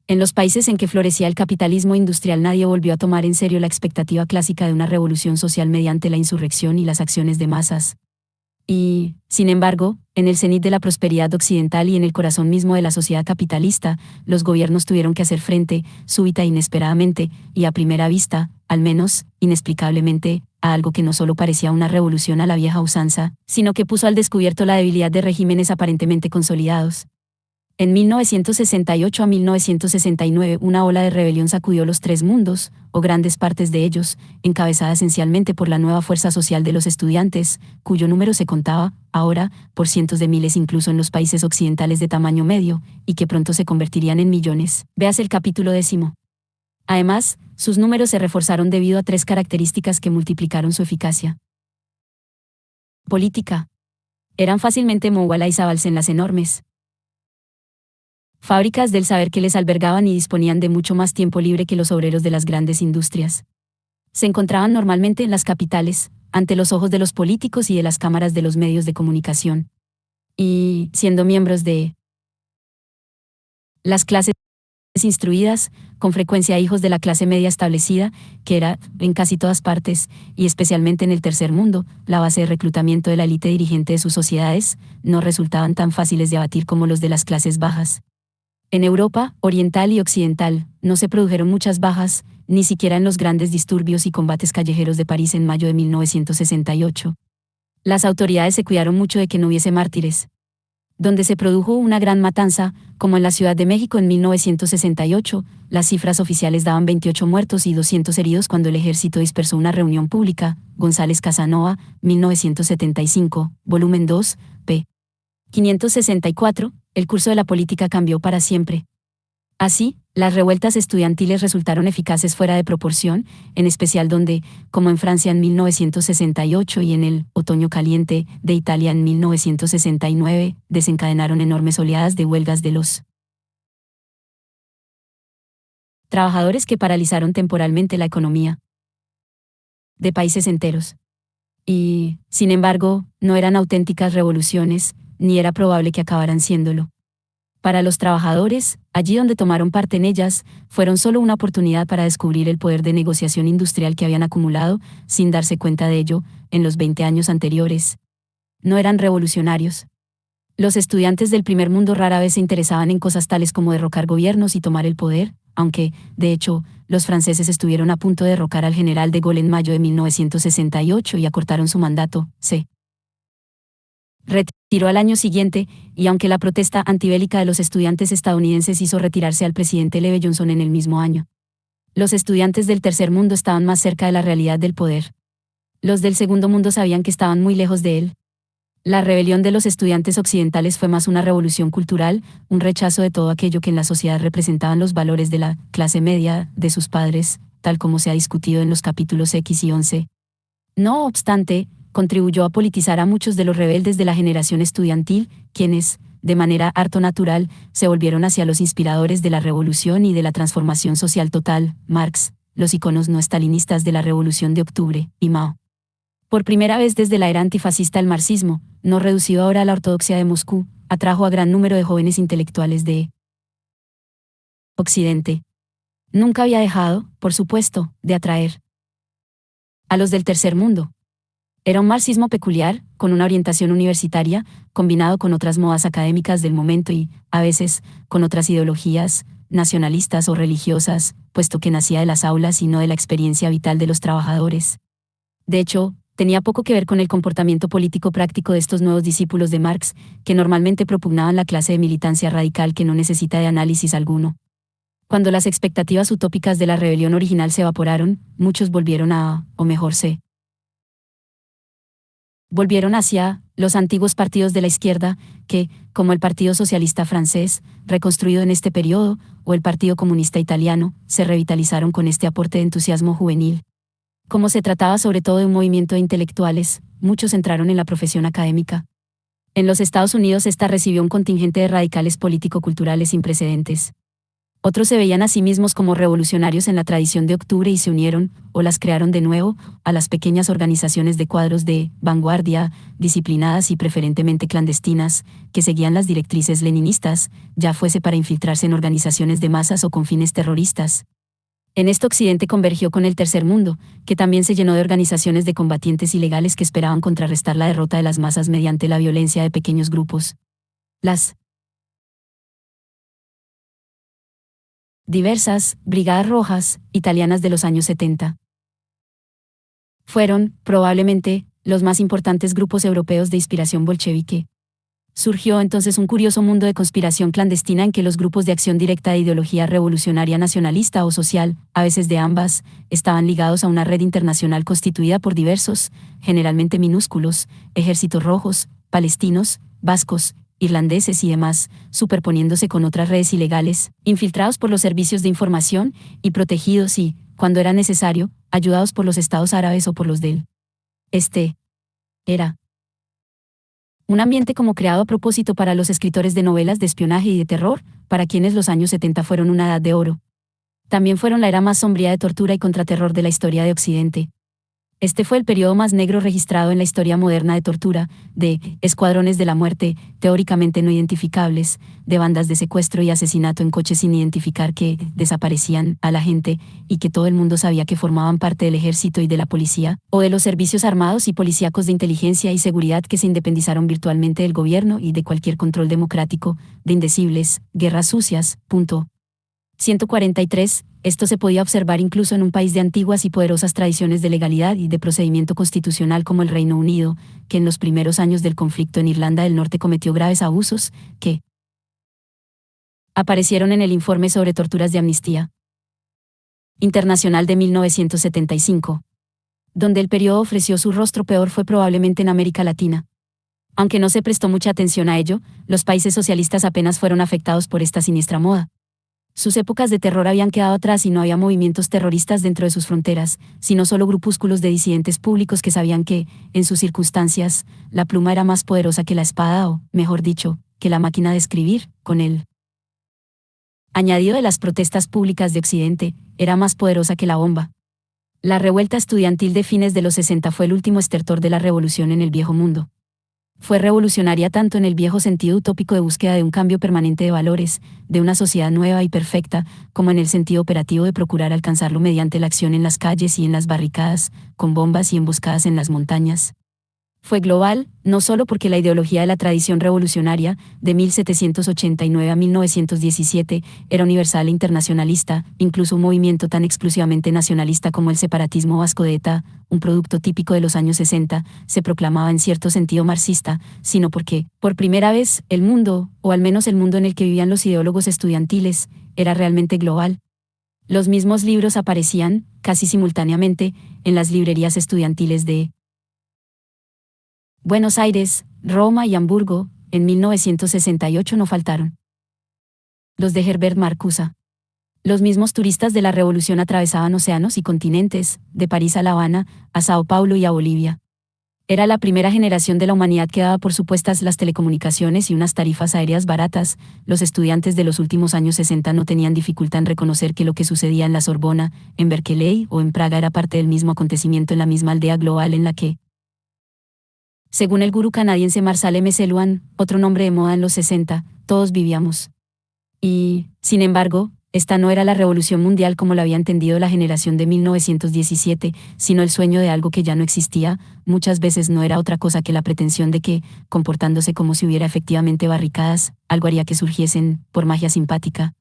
En los países en que florecía el capitalismo industrial nadie volvió a tomar en serio la expectativa clásica de una revolución social mediante la insurrección y las acciones de masas. Y, sin embargo, en el cenit de la prosperidad occidental y en el corazón mismo de la sociedad capitalista, los gobiernos tuvieron que hacer frente, súbita e inesperadamente, y a primera vista, al menos, inexplicablemente, a algo que no solo parecía una revolución a la vieja usanza, sino que puso al descubierto la debilidad de regímenes aparentemente consolidados. En 1968 a 1969 una ola de rebelión sacudió los tres mundos, o grandes partes de ellos, encabezada esencialmente por la nueva fuerza social de los estudiantes, cuyo número se contaba, ahora, por cientos de miles incluso en los países occidentales de tamaño medio, y que pronto se convertirían en millones. Veas el capítulo 10. Además, sus números se reforzaron debido a tres características que multiplicaron su eficacia. Política. Eran fácilmente mobilizables en las enormes fábricas del saber que les albergaban y disponían de mucho más tiempo libre que los obreros de las grandes industrias. Se encontraban normalmente en las capitales, ante los ojos de los políticos y de las cámaras de los medios de comunicación. Y, siendo miembros de las clases instruidas, con frecuencia hijos de la clase media establecida, que era, en casi todas partes, y especialmente en el tercer mundo, la base de reclutamiento de la élite dirigente de sus sociedades, no resultaban tan fáciles de abatir como los de las clases bajas. En Europa, oriental y occidental, no se produjeron muchas bajas, ni siquiera en los grandes disturbios y combates callejeros de París en mayo de 1968. Las autoridades se cuidaron mucho de que no hubiese mártires. Donde se produjo una gran matanza, como en la Ciudad de México en 1968, las cifras oficiales daban 28 muertos y 200 heridos cuando el ejército dispersó una reunión pública. González Casanova, 1975, volumen 2, p. 564, el curso de la política cambió para siempre. Así, las revueltas estudiantiles resultaron eficaces fuera de proporción, en especial donde, como en Francia en 1968 y en el Otoño Caliente de Italia en 1969, desencadenaron enormes oleadas de huelgas de los trabajadores que paralizaron temporalmente la economía de países enteros. Y, sin embargo, no eran auténticas revoluciones, ni era probable que acabaran siéndolo. Para los trabajadores, allí donde tomaron parte en ellas, fueron solo una oportunidad para descubrir el poder de negociación industrial que habían acumulado, sin darse cuenta de ello, en los 20 años anteriores. No eran revolucionarios. Los estudiantes del primer mundo rara vez se interesaban en cosas tales como derrocar gobiernos y tomar el poder, aunque, de hecho, los franceses estuvieron a punto de derrocar al general de Gaulle en mayo de 1968 y acortaron su mandato. Se retiró al año siguiente, y aunque la protesta antibélica de los estudiantes estadounidenses hizo retirarse al presidente Leve Johnson en el mismo año, los estudiantes del tercer mundo estaban más cerca de la realidad del poder. Los del segundo mundo sabían que estaban muy lejos de él. La rebelión de los estudiantes occidentales fue más una revolución cultural, un rechazo de todo aquello que en la sociedad representaban los valores de la clase media, de sus padres, tal como se ha discutido en los capítulos X y 11. No obstante, contribuyó a politizar a muchos de los rebeldes de la generación estudiantil, quienes, de manera harto natural, se volvieron hacia los inspiradores de la revolución y de la transformación social total, Marx, los iconos no estalinistas de la Revolución de Octubre, y Mao. Por primera vez desde la era antifascista el marxismo, no reducido ahora a la ortodoxia de Moscú, atrajo a gran número de jóvenes intelectuales de Occidente. Nunca había dejado, por supuesto, de atraer a los del tercer mundo. Era un marxismo peculiar, con una orientación universitaria, combinado con otras modas académicas del momento y, a veces, con otras ideologías, nacionalistas o religiosas, puesto que nacía de las aulas y no de la experiencia vital de los trabajadores. De hecho, tenía poco que ver con el comportamiento político práctico de estos nuevos discípulos de Marx, que normalmente propugnaban la clase de militancia radical que no necesita de análisis alguno. Cuando las expectativas utópicas de la rebelión original se evaporaron, muchos volvieron volvieron hacia los antiguos partidos de la izquierda, que, como el Partido Socialista francés, reconstruido en este periodo, o el Partido Comunista italiano, se revitalizaron con este aporte de entusiasmo juvenil. Como se trataba sobre todo de un movimiento de intelectuales, muchos entraron en la profesión académica. En los Estados Unidos esta recibió un contingente de radicales político-culturales sin precedentes. Otros se veían a sí mismos como revolucionarios en la tradición de octubre y se unieron, o las crearon de nuevo, a las pequeñas organizaciones de cuadros de vanguardia, disciplinadas y preferentemente clandestinas, que seguían las directrices leninistas, ya fuese para infiltrarse en organizaciones de masas o con fines terroristas. En esto Occidente convergió con el tercer mundo, que también se llenó de organizaciones de combatientes ilegales que esperaban contrarrestar la derrota de las masas mediante la violencia de pequeños grupos. Las diversas brigadas rojas italianas de los años 70 fueron, probablemente, los más importantes grupos europeos de inspiración bolchevique. Surgió entonces un curioso mundo de conspiración clandestina en que los grupos de acción directa de ideología revolucionaria nacionalista o social, a veces de ambas, estaban ligados a una red internacional constituida por diversos, generalmente minúsculos, ejércitos rojos, palestinos, vascos, irlandeses y demás, superponiéndose con otras redes ilegales, infiltrados por los servicios de información y protegidos y, cuando era necesario, ayudados por los estados árabes o por los del Este. Era un ambiente como creado a propósito para los escritores de novelas de espionaje y de terror, para quienes los años 70 fueron una edad de oro. También fueron la era más sombría de tortura y contraterror de la historia de Occidente. Este fue el periodo más negro registrado en la historia moderna de tortura, de escuadrones de la muerte, teóricamente no identificables, de bandas de secuestro y asesinato en coches sin identificar que desaparecían a la gente, y que todo el mundo sabía que formaban parte del ejército y de la policía, o de los servicios armados y policíacos de inteligencia y seguridad que se independizaron virtualmente del gobierno y de cualquier control democrático, de indecibles, guerras sucias, punto. 143. Esto se podía observar incluso en un país de antiguas y poderosas tradiciones de legalidad y de procedimiento constitucional como el Reino Unido, que en los primeros años del conflicto en Irlanda del Norte cometió graves abusos, que aparecieron en el informe sobre torturas de Amnistía Internacional de 1975. Donde el periodo ofreció su rostro peor fue probablemente en América Latina. Aunque no se prestó mucha atención a ello, los países socialistas apenas fueron afectados por esta siniestra moda. Sus épocas de terror habían quedado atrás y no había movimientos terroristas dentro de sus fronteras, sino solo grupúsculos de disidentes públicos que sabían que, en sus circunstancias, la pluma era más poderosa que la espada o, mejor dicho, que la máquina de escribir, con el añadido de las protestas públicas de Occidente, era más poderosa que la bomba. La revuelta estudiantil de fines de los 60 fue el último estertor de la revolución en el viejo mundo. Fue revolucionaria tanto en el viejo sentido utópico de búsqueda de un cambio permanente de valores, de una sociedad nueva y perfecta, como en el sentido operativo de procurar alcanzarlo mediante la acción en las calles y en las barricadas, con bombas y emboscadas en las montañas. Fue global, no solo porque la ideología de la tradición revolucionaria, de 1789 a 1917, era universal e internacionalista, incluso un movimiento tan exclusivamente nacionalista como el separatismo vasco de ETA, un producto típico de los años 60, se proclamaba en cierto sentido marxista, sino porque, por primera vez, el mundo, o al menos el mundo en el que vivían los ideólogos estudiantiles, era realmente global. Los mismos libros aparecían, casi simultáneamente, en las librerías estudiantiles de Buenos Aires, Roma y Hamburgo, en 1968 no faltaron. Los de Herbert Marcuse. Los mismos turistas de la revolución atravesaban océanos y continentes, de París a La Habana, a Sao Paulo y a Bolivia. Era la primera generación de la humanidad que daba por supuestas las telecomunicaciones y unas tarifas aéreas baratas. Los estudiantes de los últimos años 60 no tenían dificultad en reconocer que lo que sucedía en la Sorbona, en Berkeley o en Praga era parte del mismo acontecimiento en la misma aldea global en la que Según el gurú canadiense Marshall M. McLuhan, otro nombre de moda en los 60, todos vivíamos. Y, sin embargo, esta no era la revolución mundial como la había entendido la generación de 1917, sino el sueño de algo que ya no existía. Muchas veces no era otra cosa que la pretensión de que, comportándose como si hubiera efectivamente barricadas, algo haría que surgiesen, por magia simpática.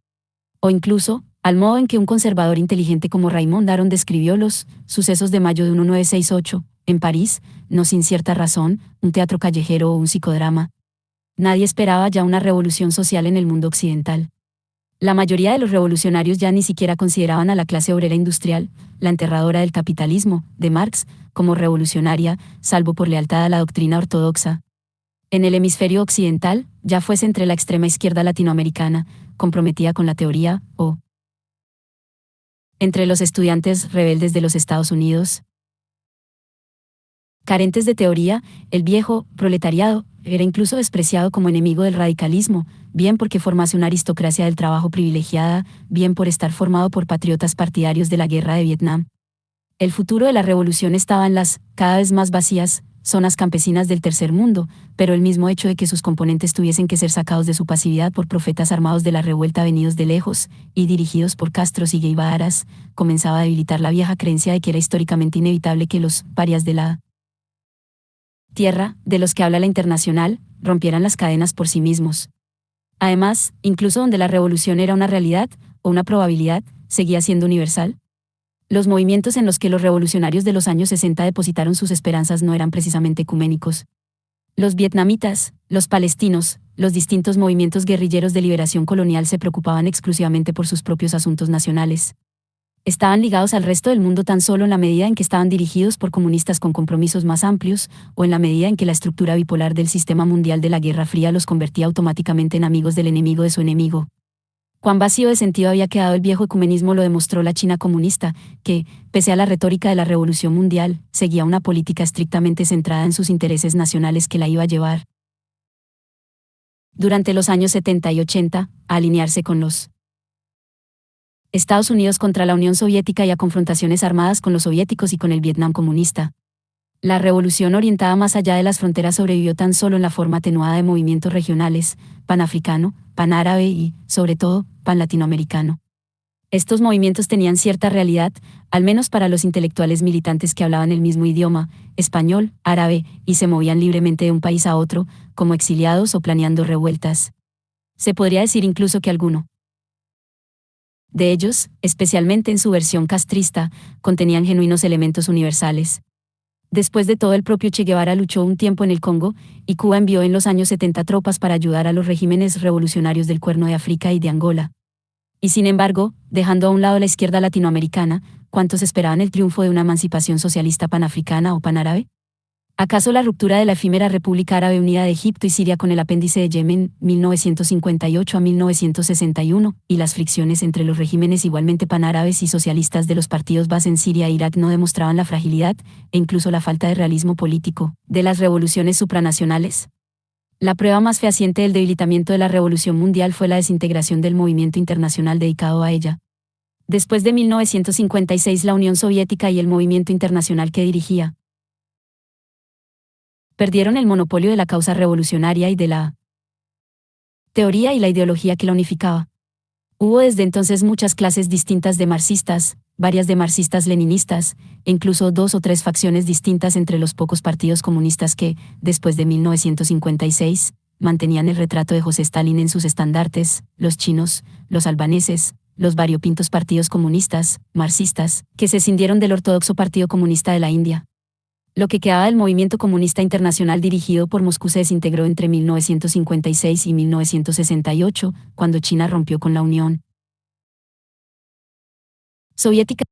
O incluso, al modo en que un conservador inteligente como Raymond Aron describió los sucesos de mayo de 1968, en París, no sin cierta razón, un teatro callejero o un psicodrama. Nadie esperaba ya una revolución social en el mundo occidental. La mayoría de los revolucionarios ya ni siquiera consideraban a la clase obrera industrial, la enterradora del capitalismo, de Marx, como revolucionaria, salvo por lealtad a la doctrina ortodoxa. En el hemisferio occidental, ya fuese entre la extrema izquierda latinoamericana, comprometida con la teoría, o entre los estudiantes rebeldes de los Estados Unidos. Carentes de teoría, el viejo proletariado era incluso despreciado como enemigo del radicalismo, bien porque formase una aristocracia del trabajo privilegiada, bien por estar formado por patriotas partidarios de la guerra de Vietnam. El futuro de la revolución estaba en las, cada vez más vacías, zonas campesinas del tercer mundo, pero el mismo hecho de que sus componentes tuviesen que ser sacados de su pasividad por profetas armados de la revuelta venidos de lejos, y dirigidos por Castros y Guevaras, comenzaba a debilitar la vieja creencia de que era históricamente inevitable que los parias de la tierra, de los que habla la Internacional, rompieran las cadenas por sí mismos. Además, incluso donde la revolución era una realidad, o una probabilidad, seguía siendo universal. Los movimientos en los que los revolucionarios de los años 60 depositaron sus esperanzas no eran precisamente ecuménicos. Los vietnamitas, los palestinos, los distintos movimientos guerrilleros de liberación colonial se preocupaban exclusivamente por sus propios asuntos nacionales. Estaban ligados al resto del mundo tan solo en la medida en que estaban dirigidos por comunistas con compromisos más amplios, o en la medida en que la estructura bipolar del sistema mundial de la Guerra Fría los convertía automáticamente en amigos del enemigo de su enemigo. Cuán vacío de sentido había quedado el viejo ecumenismo lo demostró la China comunista, que, pese a la retórica de la Revolución Mundial, seguía una política estrictamente centrada en sus intereses nacionales que la iba a llevar, durante los años 70 y 80, a alinearse con los Estados Unidos contra la Unión Soviética y a confrontaciones armadas con los soviéticos y con el Vietnam comunista. La revolución orientada más allá de las fronteras sobrevivió tan solo en la forma atenuada de movimientos regionales, panafricano, panárabe y, sobre todo, panlatinoamericano. Estos movimientos tenían cierta realidad, al menos para los intelectuales militantes que hablaban el mismo idioma, español, árabe, y se movían libremente de un país a otro, como exiliados o planeando revueltas. Se podría decir incluso que alguno de ellos, especialmente en su versión castrista, contenían genuinos elementos universales. Después de todo, el propio Che Guevara luchó un tiempo en el Congo, y Cuba envió en los años 70 tropas para ayudar a los regímenes revolucionarios del Cuerno de África y de Angola. Y sin embargo, dejando a un lado la izquierda latinoamericana, ¿cuántos esperaban el triunfo de una emancipación socialista panafricana o panárabe? ¿Acaso la ruptura de la efímera República Árabe Unida de Egipto y Siria con el apéndice de Yemen, 1958 a 1961, y las fricciones entre los regímenes igualmente panárabes y socialistas de los partidos base en Siria e Irak no demostraban la fragilidad, e incluso la falta de realismo político, de las revoluciones supranacionales? La prueba más fehaciente del debilitamiento de la revolución mundial fue la desintegración del movimiento internacional dedicado a ella. Después de 1956, la Unión Soviética y el movimiento internacional que dirigía perdieron el monopolio de la causa revolucionaria y de la teoría y la ideología que la unificaba. Hubo desde entonces muchas clases distintas de marxistas, varias de marxistas-leninistas, e incluso 2 o 3 facciones distintas entre los pocos partidos comunistas que, después de 1956, mantenían el retrato de José Stalin en sus estandartes, los chinos, los albaneses, los variopintos partidos comunistas, marxistas, que se escindieron del ortodoxo Partido Comunista de la India. Lo que quedaba del movimiento comunista internacional dirigido por Moscú se desintegró entre 1956 y 1968, cuando China rompió con la Unión Soviética.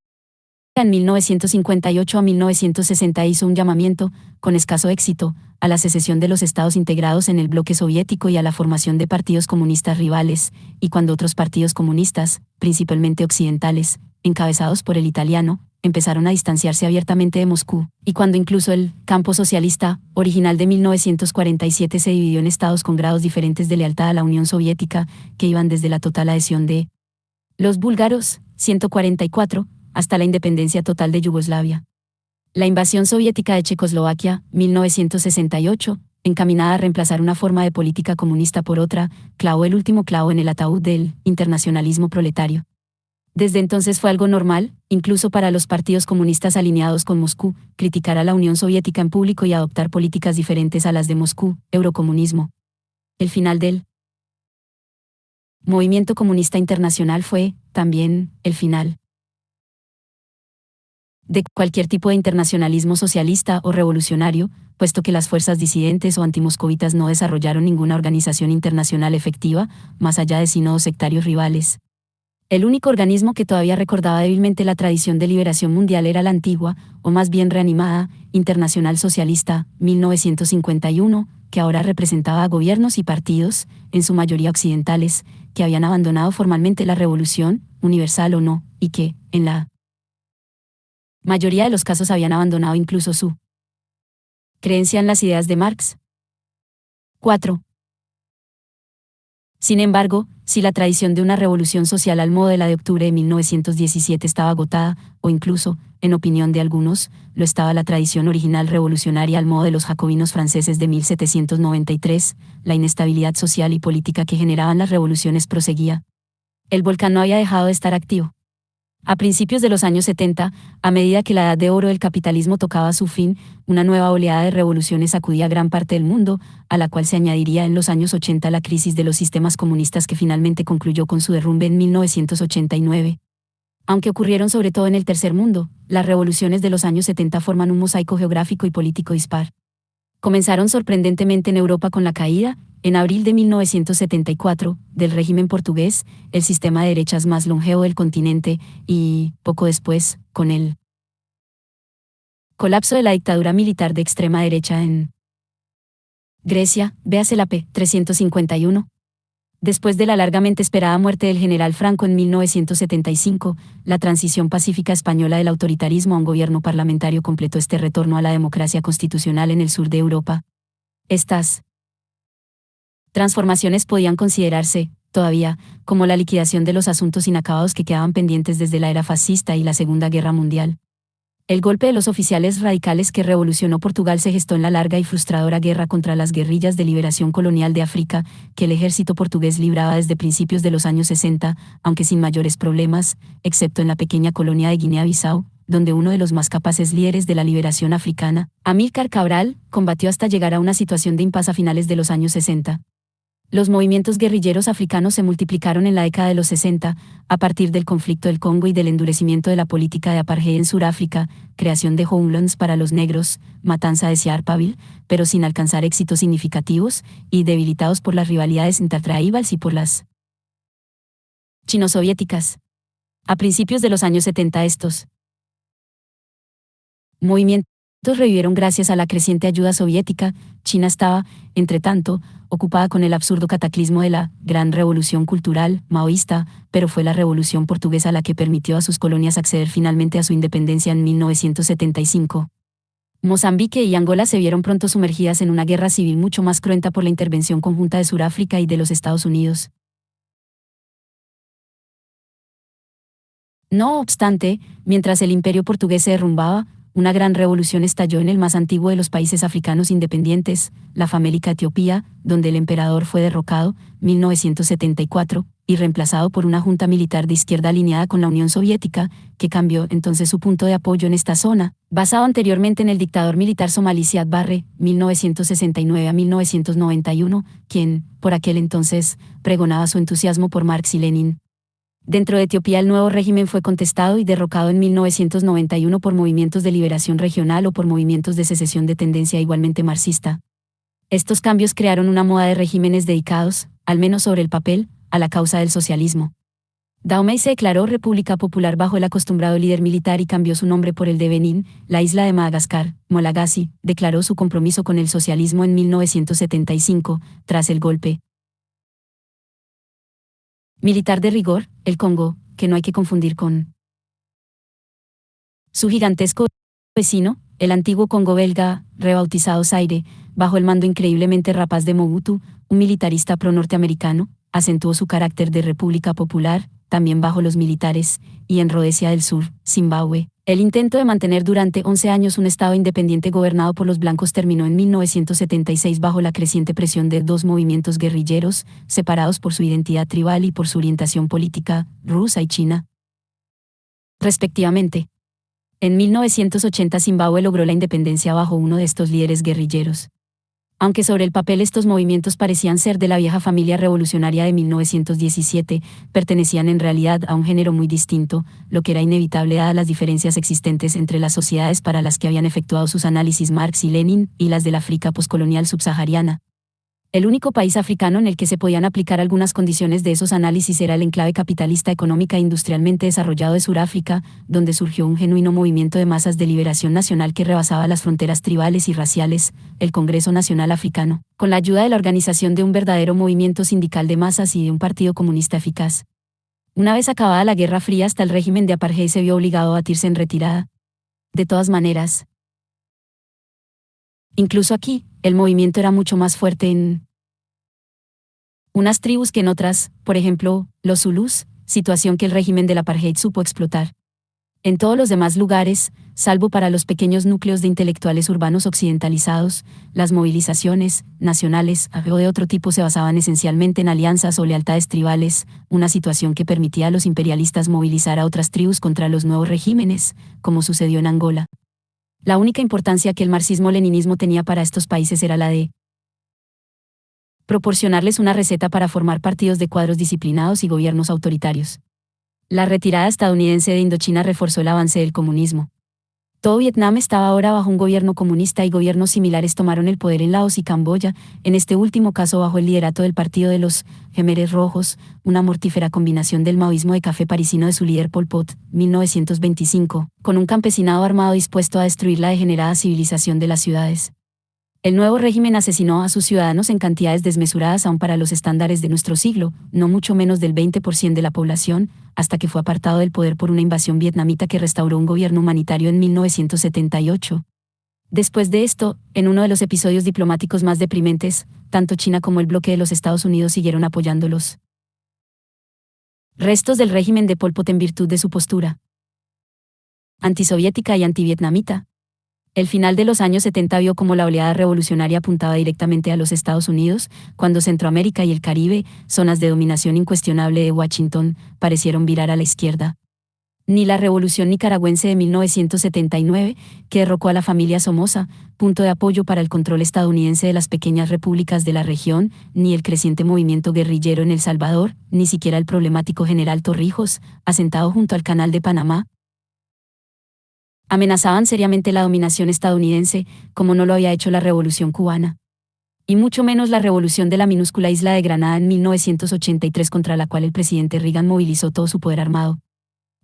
En 1958 a 1960 hizo un llamamiento, con escaso éxito, a la secesión de los estados integrados en el bloque soviético y a la formación de partidos comunistas rivales, y cuando otros partidos comunistas, principalmente occidentales, encabezados por el italiano, empezaron a distanciarse abiertamente de Moscú, y cuando incluso el campo socialista, original de 1947, se dividió en estados con grados diferentes de lealtad a la Unión Soviética, que iban desde la total adhesión de los búlgaros, 144, hasta la independencia total de Yugoslavia. La invasión soviética de Checoslovaquia, 1968, encaminada a reemplazar una forma de política comunista por otra, clavó el último clavo en el ataúd del internacionalismo proletario. Desde entonces fue algo normal, incluso para los partidos comunistas alineados con Moscú, criticar a la Unión Soviética en público y adoptar políticas diferentes a las de Moscú, eurocomunismo. El final del movimiento comunista internacional fue, también, el final de cualquier tipo de internacionalismo socialista o revolucionario, puesto que las fuerzas disidentes o antimoscovitas no desarrollaron ninguna organización internacional efectiva, más allá de sínodos sectarios rivales. El único organismo que todavía recordaba débilmente la tradición de liberación mundial era la antigua, o más bien reanimada, Internacional Socialista, 1951, que ahora representaba a gobiernos y partidos, en su mayoría occidentales, que habían abandonado formalmente la revolución, universal o no, y que, en la mayoría de los casos habían abandonado incluso su creencia en las ideas de Marx. 4. Sin embargo, si la tradición de una revolución social al modo de la de octubre de 1917 estaba agotada, o incluso, en opinión de algunos, lo estaba la tradición original revolucionaria al modo de los jacobinos franceses de 1793, la inestabilidad social y política que generaban las revoluciones proseguía. El volcán no había dejado de estar activo. A principios de los años 70, a medida que la edad de oro del capitalismo tocaba su fin, una nueva oleada de revoluciones sacudía gran parte del mundo, a la cual se añadiría en los años 80 la crisis de los sistemas comunistas que finalmente concluyó con su derrumbe en 1989. Aunque ocurrieron sobre todo en el tercer mundo, las revoluciones de los años 70 forman un mosaico geográfico y político dispar. Comenzaron sorprendentemente en Europa con la caída, en abril de 1974, del régimen portugués, el sistema de derechas más longevo del continente, y, poco después, con el colapso de la dictadura militar de extrema derecha en Grecia, véase la p. 351. Después de la largamente esperada muerte del general Franco en 1975, la transición pacífica española del autoritarismo a un gobierno parlamentario completó este retorno a la democracia constitucional en el sur de Europa. Estas transformaciones podían considerarse, todavía, como la liquidación de los asuntos inacabados que quedaban pendientes desde la era fascista y la Segunda Guerra Mundial. El golpe de los oficiales radicales que revolucionó Portugal se gestó en la larga y frustradora guerra contra las guerrillas de liberación colonial de África, que el ejército portugués libraba desde principios de los años 60, aunque sin mayores problemas, excepto en la pequeña colonia de Guinea-Bissau, donde uno de los más capaces líderes de la liberación africana, Amílcar Cabral, combatió hasta llegar a una situación de impas a finales de los años 60. Los movimientos guerrilleros africanos se multiplicaron en la década de los 60, a partir del conflicto del Congo y del endurecimiento de la política de apartheid en Sudáfrica, creación de homelands para los negros, matanza de Sharpeville, pero sin alcanzar éxitos significativos, y debilitados por las rivalidades intertribales y por las chino-soviéticas. A principios de los años 70 estos movimientos revivieron gracias a la creciente ayuda soviética. China estaba, entre tanto, ocupada con el absurdo cataclismo de la gran revolución cultural maoísta, pero fue la revolución portuguesa la que permitió a sus colonias acceder finalmente a su independencia en 1975. Mozambique y Angola se vieron pronto sumergidas en una guerra civil mucho más cruenta por la intervención conjunta de Sudáfrica y de los Estados Unidos. No obstante, mientras el imperio portugués se derrumbaba, una gran revolución estalló en el más antiguo de los países africanos independientes, la famélica Etiopía, donde el emperador fue derrocado, 1974, y reemplazado por una junta militar de izquierda alineada con la Unión Soviética, que cambió entonces su punto de apoyo en esta zona, basado anteriormente en el dictador militar somalí Siad Barre, 1969 a 1991, quien, por aquel entonces, pregonaba su entusiasmo por Marx y Lenin. Dentro de Etiopía el nuevo régimen fue contestado y derrocado en 1991 por movimientos de liberación regional o por movimientos de secesión de tendencia igualmente marxista. Estos cambios crearon una moda de regímenes dedicados, al menos sobre el papel, a la causa del socialismo. Dahomey se declaró República Popular bajo el acostumbrado líder militar y cambió su nombre por el de Benín, la isla de Madagascar. Malagasy declaró su compromiso con el socialismo en 1975, tras el golpe militar de rigor, el Congo, que no hay que confundir con su gigantesco vecino, el antiguo Congo belga, rebautizado Zaire, bajo el mando increíblemente rapaz de Mobutu, un militarista pro-norteamericano, acentuó su carácter de república popular, también bajo los militares, y en Rodesia del Sur, Zimbabue, El intento de mantener durante 11 años un Estado independiente gobernado por los blancos terminó en 1976 bajo la creciente presión de dos movimientos guerrilleros, separados por su identidad tribal y por su orientación política, Rusia y China, respectivamente. En 1980 Zimbabue logró la independencia bajo uno de estos líderes guerrilleros. Aunque sobre el papel estos movimientos parecían ser de la vieja familia revolucionaria de 1917, pertenecían en realidad a un género muy distinto, lo que era inevitable dadas las diferencias existentes entre las sociedades para las que habían efectuado sus análisis Marx y Lenin y las del África poscolonial subsahariana. El único país africano en el que se podían aplicar algunas condiciones de esos análisis era el enclave capitalista económica e industrialmente desarrollado de Suráfrica, donde surgió un genuino movimiento de masas de liberación nacional que rebasaba las fronteras tribales y raciales, el Congreso Nacional Africano, con la ayuda de la organización de un verdadero movimiento sindical de masas y de un partido comunista eficaz. Una vez acabada la Guerra Fría, hasta el régimen de apartheid se vio obligado a batirse en retirada. De todas maneras, incluso aquí, el movimiento era mucho más fuerte en unas tribus que en otras, por ejemplo, los zulús, situación que el régimen del apartheid supo explotar. En todos los demás lugares, salvo para los pequeños núcleos de intelectuales urbanos occidentalizados, las movilizaciones, nacionales o de otro tipo se basaban esencialmente en alianzas o lealtades tribales, una situación que permitía a los imperialistas movilizar a otras tribus contra los nuevos regímenes, como sucedió en Angola. La única importancia que el marxismo-leninismo tenía para estos países era la de proporcionarles una receta para formar partidos de cuadros disciplinados y gobiernos autoritarios. La retirada estadounidense de Indochina reforzó el avance del comunismo. Todo Vietnam estaba ahora bajo un gobierno comunista y gobiernos similares tomaron el poder en Laos y Camboya, en este último caso bajo el liderato del Partido de los Khmeres Rojos, una mortífera combinación del maoísmo de café parisino de su líder Pol Pot, 1925, con un campesinado armado dispuesto a destruir la degenerada civilización de las ciudades. El nuevo régimen asesinó a sus ciudadanos en cantidades desmesuradas aún para los estándares de nuestro siglo, no mucho menos del 20% de la población, hasta que fue apartado del poder por una invasión vietnamita que restauró un gobierno humanitario en 1978. Después de esto, en uno de los episodios diplomáticos más deprimentes, tanto China como el bloque de los Estados Unidos siguieron apoyando los restos del régimen de Pol Pot en virtud de su postura antisoviética y antivietnamita. El final de los años 70 vio como la oleada revolucionaria apuntaba directamente a los Estados Unidos, cuando Centroamérica y el Caribe, zonas de dominación incuestionable de Washington, parecieron virar a la izquierda. Ni la revolución nicaragüense de 1979, que derrocó a la familia Somoza, punto de apoyo para el control estadounidense de las pequeñas repúblicas de la región, ni el creciente movimiento guerrillero en El Salvador, ni siquiera el problemático general Torrijos, asentado junto al Canal de Panamá, amenazaban seriamente la dominación estadounidense, como no lo había hecho la Revolución cubana. Y mucho menos la revolución de la minúscula isla de Granada en 1983, contra la cual el presidente Reagan movilizó todo su poder armado.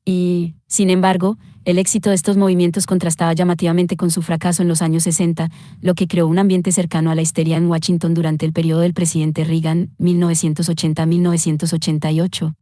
Y, sin embargo, el éxito de estos movimientos contrastaba llamativamente con su fracaso en los años 60, lo que creó un ambiente cercano a la histeria en Washington durante el periodo del presidente Reagan, 1980-1988.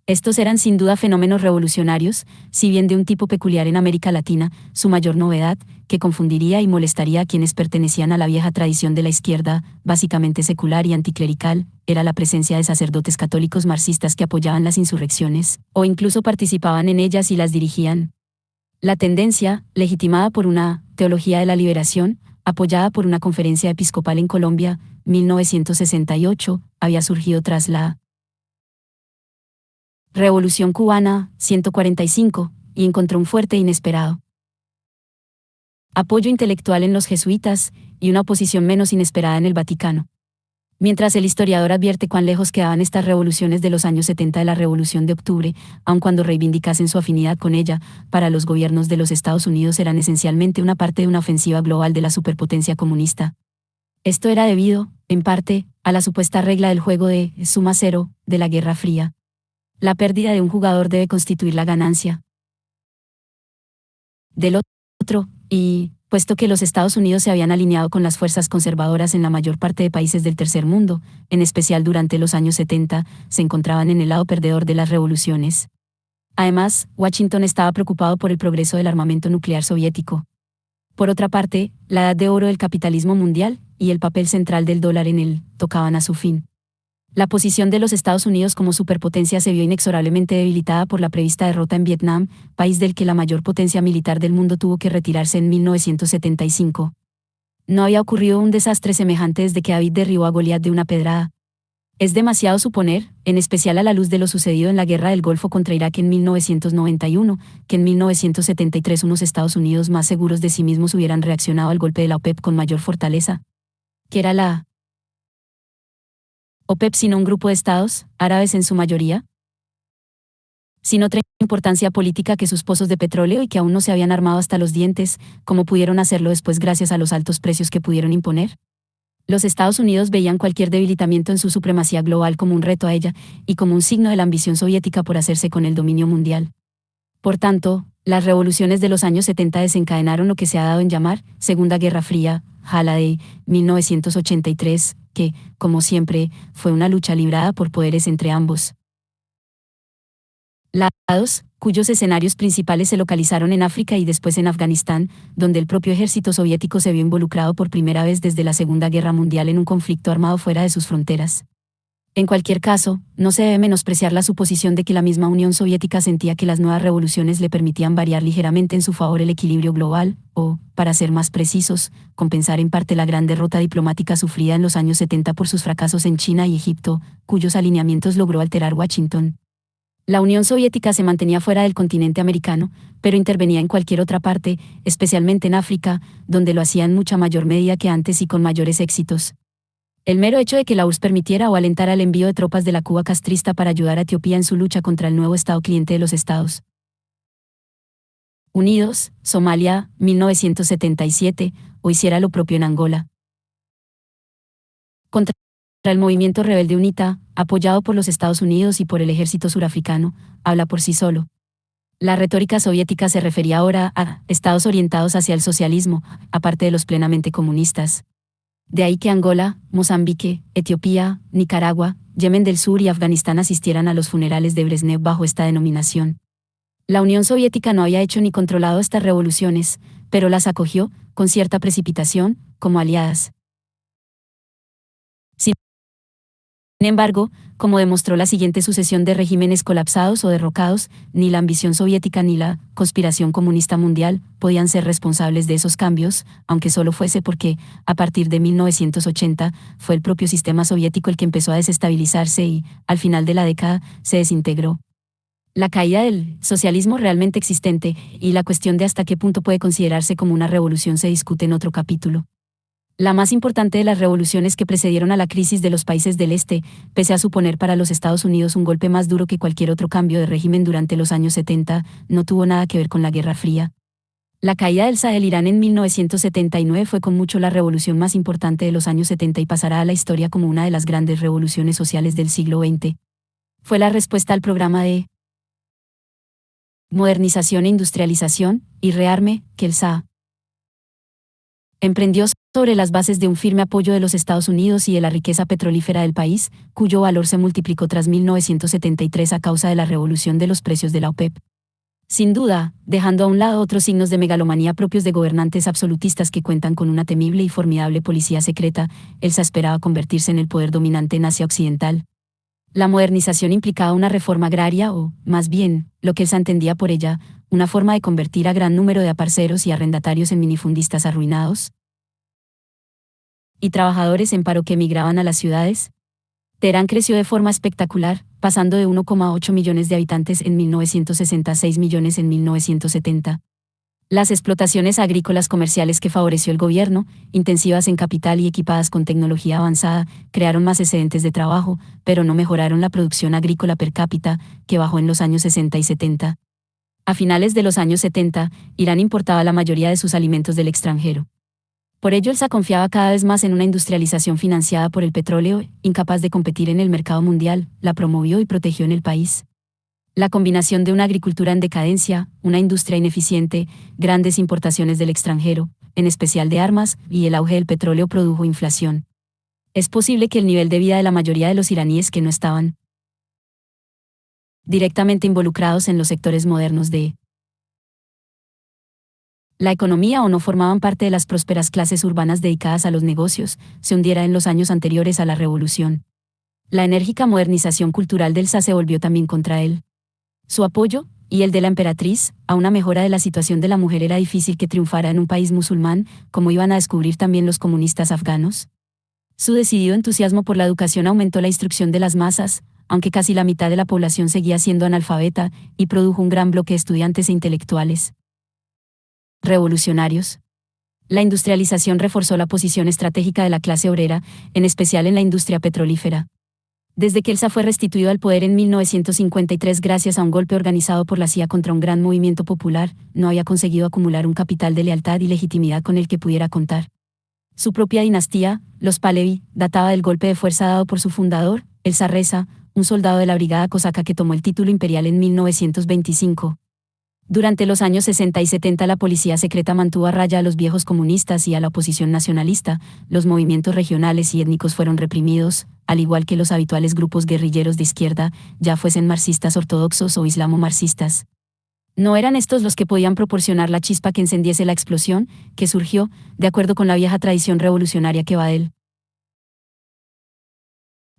Estos eran sin duda fenómenos revolucionarios, si bien de un tipo peculiar en América Latina, su mayor novedad, que confundiría y molestaría a quienes pertenecían a la vieja tradición de la izquierda, básicamente secular y anticlerical, era la presencia de sacerdotes católicos marxistas que apoyaban las insurrecciones, o incluso participaban en ellas y las dirigían. La tendencia, legitimada por una teología de la liberación, apoyada por una conferencia episcopal en Colombia, 1968, había surgido tras la Revolución cubana, 145, y encontró un fuerte e inesperado apoyo intelectual en los jesuitas, y una oposición menos inesperada en el Vaticano. Mientras el historiador advierte cuán lejos quedaban estas revoluciones de los años 70 de la Revolución de Octubre, aun cuando reivindicasen su afinidad con ella, para los gobiernos de los Estados Unidos eran esencialmente una parte de una ofensiva global de la superpotencia comunista. Esto era debido, en parte, a la supuesta regla del juego de suma cero de la Guerra Fría. La pérdida de un jugador debe constituir la ganancia del otro, y, puesto que los Estados Unidos se habían alineado con las fuerzas conservadoras en la mayor parte de países del tercer mundo, en especial durante los años 70, se encontraban en el lado perdedor de las revoluciones. Además, Washington estaba preocupado por el progreso del armamento nuclear soviético. Por otra parte, la edad de oro del capitalismo mundial y el papel central del dólar en él tocaban a su fin. La posición de los Estados Unidos como superpotencia se vio inexorablemente debilitada por la prevista derrota en Vietnam, país del que la mayor potencia militar del mundo tuvo que retirarse en 1975. No había ocurrido un desastre semejante desde que David derribó a Goliat de una pedrada. Es demasiado suponer, en especial a la luz de lo sucedido en la Guerra del Golfo contra Irak en 1991, que en 1973 unos Estados Unidos más seguros de sí mismos hubieran reaccionado al golpe de la OPEP con mayor fortaleza. ¿Qué era la OPEP sino un grupo de estados, árabes en su mayoría? Sin otra importancia política que sus pozos de petróleo y que aún no se habían armado hasta los dientes, como pudieron hacerlo después gracias a los altos precios que pudieron imponer. Los Estados Unidos veían cualquier debilitamiento en su supremacía global como un reto a ella, y como un signo de la ambición soviética por hacerse con el dominio mundial. Por tanto, las revoluciones de los años 70 desencadenaron lo que se ha dado en llamar Segunda Guerra Fría, Jala de 1983, que, como siempre, fue una lucha librada por poderes entre ambos lados, cuyos escenarios principales se localizaron en África y después en Afganistán, donde el propio ejército soviético se vio involucrado por primera vez desde la Segunda Guerra Mundial en un conflicto armado fuera de sus fronteras. En cualquier caso, no se debe menospreciar la suposición de que la misma Unión Soviética sentía que las nuevas revoluciones le permitían variar ligeramente en su favor el equilibrio global, o, para ser más precisos, compensar en parte la gran derrota diplomática sufrida en los años 70 por sus fracasos en China y Egipto, cuyos alineamientos logró alterar Washington. La Unión Soviética se mantenía fuera del continente americano, pero intervenía en cualquier otra parte, especialmente en África, donde lo hacía en mucha mayor medida que antes y con mayores éxitos. El mero hecho de que la URSS permitiera o alentara el envío de tropas de la Cuba castrista para ayudar a Etiopía en su lucha contra el nuevo Estado cliente de los Estados Unidos, Somalia, 1977, o hiciera lo propio en Angola. Contra el movimiento rebelde UNITA, apoyado por los Estados Unidos y por el ejército surafricano, habla por sí solo. La retórica soviética se refería ahora a estados orientados hacia el socialismo, aparte de los plenamente comunistas. De ahí que Angola, Mozambique, Etiopía, Nicaragua, Yemen del Sur y Afganistán asistieran a los funerales de Brezhnev bajo esta denominación. La Unión Soviética no había hecho ni controlado estas revoluciones, pero las acogió, con cierta precipitación, como aliadas. Sin embargo, como demostró la siguiente sucesión de regímenes colapsados o derrocados, ni la ambición soviética ni la conspiración comunista mundial podían ser responsables de esos cambios, aunque solo fuese porque, a partir de 1980, fue el propio sistema soviético el que empezó a desestabilizarse y, al final de la década, se desintegró. La caída del socialismo realmente existente y la cuestión de hasta qué punto puede considerarse como una revolución se discute en otro capítulo. La más importante de las revoluciones que precedieron a la crisis de los países del Este, pese a suponer para los Estados Unidos un golpe más duro que cualquier otro cambio de régimen durante los años 70, no tuvo nada que ver con la Guerra Fría. La caída del Shah del Irán en 1979 fue con mucho la revolución más importante de los años 70 y pasará a la historia como una de las grandes revoluciones sociales del siglo XX. Fue la respuesta al programa de modernización e industrialización y rearme que el Shah emprendió sobre las bases de un firme apoyo de los Estados Unidos y de la riqueza petrolífera del país, cuyo valor se multiplicó tras 1973 a causa de la revolución de los precios de la OPEP. Sin duda, dejando a un lado otros signos de megalomanía propios de gobernantes absolutistas que cuentan con una temible y formidable policía secreta, el Shah esperaba convertirse en el poder dominante en Asia Occidental. La modernización implicaba una reforma agraria o, más bien, lo que él se entendía por ella, una forma de convertir a gran número de aparceros y arrendatarios en minifundistas arruinados y trabajadores en paro que emigraban a las ciudades. Teherán creció de forma espectacular, pasando de 1,8 millones de habitantes en 1960 a 6 millones en 1970. Las explotaciones agrícolas comerciales que favoreció el gobierno, intensivas en capital y equipadas con tecnología avanzada, crearon más excedentes de trabajo, pero no mejoraron la producción agrícola per cápita, que bajó en los años 60 y 70. A finales de los años 70, Irán importaba la mayoría de sus alimentos del extranjero. Por ello el Shah confiaba cada vez más en una industrialización financiada por el petróleo, incapaz de competir en el mercado mundial, la promovió y protegió en el país. La combinación de una agricultura en decadencia, una industria ineficiente, grandes importaciones del extranjero, en especial de armas, y el auge del petróleo produjo inflación. Es posible que el nivel de vida de la mayoría de los iraníes que no estaban directamente involucrados en los sectores modernos de la economía o no formaban parte de las prósperas clases urbanas dedicadas a los negocios, se hundiera en los años anteriores a la revolución. La enérgica modernización cultural del Shah se volvió también contra él. Su apoyo, y el de la emperatriz, a una mejora de la situación de la mujer era difícil que triunfara en un país musulmán, como iban a descubrir también los comunistas afganos. Su decidido entusiasmo por la educación aumentó la instrucción de las masas, aunque casi la mitad de la población seguía siendo analfabeta, y produjo un gran bloque de estudiantes e intelectuales. Revolucionarios. La industrialización reforzó la posición estratégica de la clase obrera, en especial en la industria petrolífera. Desde que el Shah fue restituido al poder en 1953 gracias a un golpe organizado por la CIA contra un gran movimiento popular, no había conseguido acumular un capital de lealtad y legitimidad con el que pudiera contar. Su propia dinastía, los Pahlavi, databa del golpe de fuerza dado por su fundador, el Shah Reza, un soldado de la brigada cosaca que tomó el título imperial en 1925. Durante los años 60 y 70 la policía secreta mantuvo a raya a los viejos comunistas y a la oposición nacionalista, los movimientos regionales y étnicos fueron reprimidos, al igual que los habituales grupos guerrilleros de izquierda, ya fuesen marxistas ortodoxos o islamo-marxistas. No eran estos los que podían proporcionar la chispa que encendiese la explosión, que surgió, de acuerdo con la vieja tradición revolucionaria que va de él.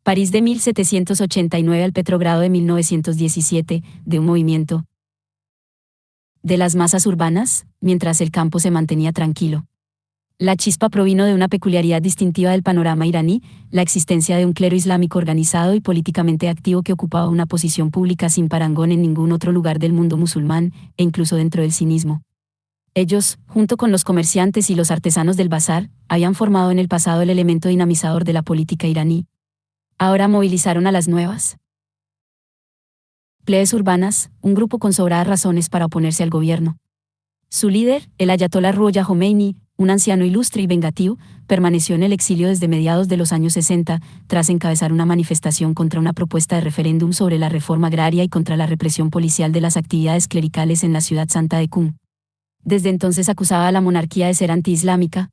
París de 1789 al Petrogrado de 1917, de un movimiento de las masas urbanas, mientras el campo se mantenía tranquilo. La chispa provino de una peculiaridad distintiva del panorama iraní, la existencia de un clero islámico organizado y políticamente activo que ocupaba una posición pública sin parangón en ningún otro lugar del mundo musulmán, e incluso dentro del sinismo. Ellos, junto con los comerciantes y los artesanos del bazar, habían formado en el pasado el elemento dinamizador de la política iraní. Ahora movilizaron a las nuevas plebes urbanas, un grupo con sobradas razones para oponerse al gobierno. Su líder, el ayatolá Ruhollah Jomeini, un anciano ilustre y vengativo, permaneció en el exilio desde mediados de los años 60, tras encabezar una manifestación contra una propuesta de referéndum sobre la reforma agraria y contra la represión policial de las actividades clericales en la ciudad santa de Qum. Desde entonces acusaba a la monarquía de ser antiislámica.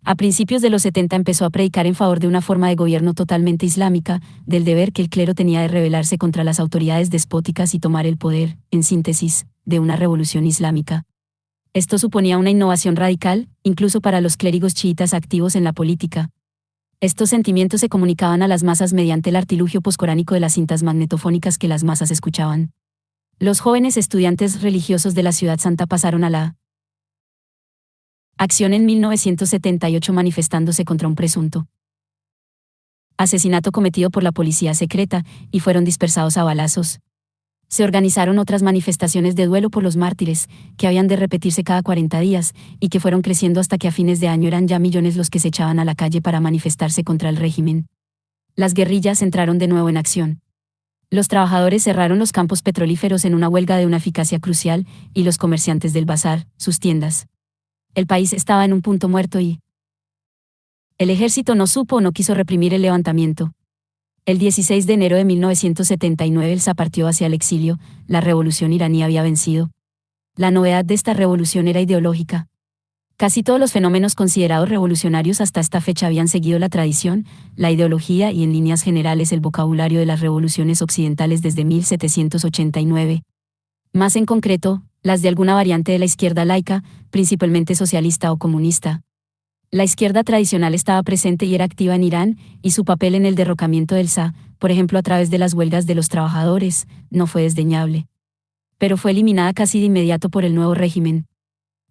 A principios de los 70 empezó a predicar en favor de una forma de gobierno totalmente islámica, del deber que el clero tenía de rebelarse contra las autoridades despóticas y tomar el poder, en síntesis, de una revolución islámica. Esto suponía una innovación radical, incluso para los clérigos chiitas activos en la política. Estos sentimientos se comunicaban a las masas mediante el artilugio poscoránico de las cintas magnetofónicas que las masas escuchaban. Los jóvenes estudiantes religiosos de la ciudad santa pasaron a la acción en 1978 manifestándose contra un presunto asesinato cometido por la policía secreta, y fueron dispersados a balazos. Se organizaron otras manifestaciones de duelo por los mártires, que habían de repetirse cada 40 días, y que fueron creciendo hasta que a fines de año eran ya millones los que se echaban a la calle para manifestarse contra el régimen. Las guerrillas entraron de nuevo en acción. Los trabajadores cerraron los campos petrolíferos en una huelga de una eficacia crucial, y los comerciantes del bazar, sus tiendas. El país estaba en un punto muerto y el ejército no supo o no quiso reprimir el levantamiento. El 16 de enero de 1979 el Shah partió hacia el exilio, la revolución iraní había vencido. La novedad de esta revolución era ideológica. Casi todos los fenómenos considerados revolucionarios hasta esta fecha habían seguido la tradición, la ideología y en líneas generales el vocabulario de las revoluciones occidentales desde 1789. Más en concreto, las de alguna variante de la izquierda laica, principalmente socialista o comunista. La izquierda tradicional estaba presente y era activa en Irán, y su papel en el derrocamiento del Shah, por ejemplo a través de las huelgas de los trabajadores, no fue desdeñable. Pero fue eliminada casi de inmediato por el nuevo régimen.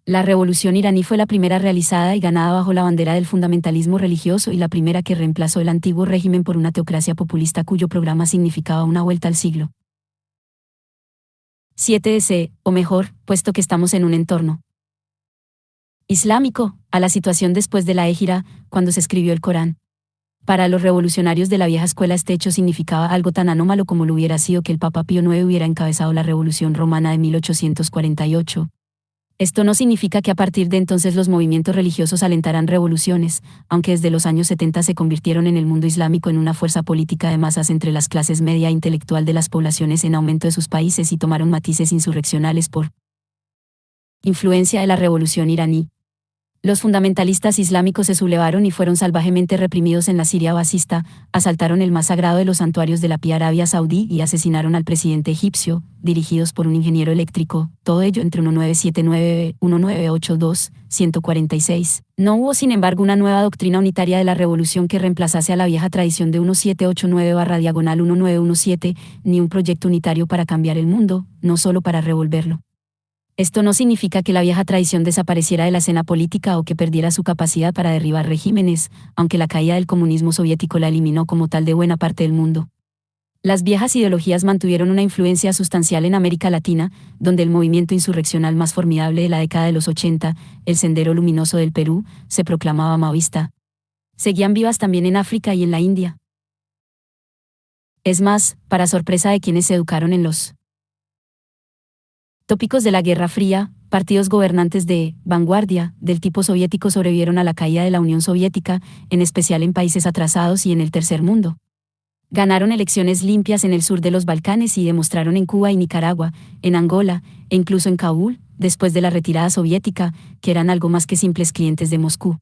La revolución iraní fue la primera realizada y ganada bajo la bandera del fundamentalismo religioso y la primera que reemplazó el antiguo régimen por una teocracia populista cuyo programa significaba una vuelta al siglo 7 DC, o mejor, puesto que estamos en un entorno islámico, a la situación después de la Égira, cuando se escribió el Corán. Para los revolucionarios de la vieja escuela este hecho significaba algo tan anómalo como lo hubiera sido que el Papa Pío IX hubiera encabezado la Revolución Romana de 1848. Esto no significa que a partir de entonces los movimientos religiosos alentaran revoluciones, aunque desde los años 70 se convirtieron en el mundo islámico en una fuerza política de masas entre las clases media e intelectual de las poblaciones en aumento de sus países y tomaron matices insurreccionales por influencia de la revolución iraní. Los fundamentalistas islámicos se sublevaron y fueron salvajemente reprimidos en la Siria basista, asaltaron el más sagrado de los santuarios de la Pía Arabia Saudí y asesinaron al presidente egipcio, dirigidos por un ingeniero eléctrico, todo ello entre 1979 y 1982, 146. No hubo sin embargo una nueva doctrina unitaria de la revolución que reemplazase a la vieja tradición de 1789/1917, ni un proyecto unitario para cambiar el mundo, no solo para revolverlo. Esto no significa que la vieja tradición desapareciera de la escena política o que perdiera su capacidad para derribar regímenes, aunque la caída del comunismo soviético la eliminó como tal de buena parte del mundo. Las viejas ideologías mantuvieron una influencia sustancial en América Latina, donde el movimiento insurreccional más formidable de la década de los 80, el Sendero Luminoso del Perú, se proclamaba maoísta. Seguían vivas también en África y en la India. Es más, para sorpresa de quienes se educaron en los tópicos de la Guerra Fría, partidos gobernantes de vanguardia del tipo soviético sobrevivieron a la caída de la Unión Soviética, en especial en países atrasados y en el tercer mundo. Ganaron elecciones limpias en el sur de los Balcanes y demostraron en Cuba y Nicaragua, en Angola, e incluso en Kabul, después de la retirada soviética, que eran algo más que simples clientes de Moscú.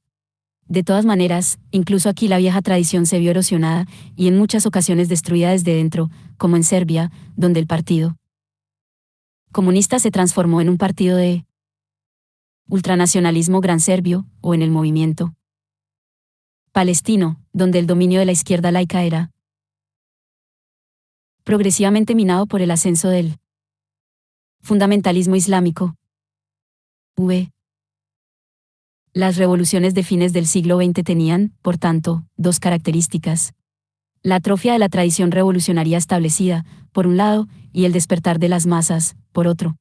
De todas maneras, incluso aquí la vieja tradición se vio erosionada y en muchas ocasiones destruida desde dentro, como en Serbia, donde el partido comunista se transformó en un partido de ultranacionalismo gran serbio, o en el movimiento palestino, donde el dominio de la izquierda laica era progresivamente minado por el ascenso del fundamentalismo islámico. Las revoluciones de fines del siglo XX tenían, por tanto, dos características: la atrofia de la tradición revolucionaria establecida, por un lado, y el despertar de las masas, por otro.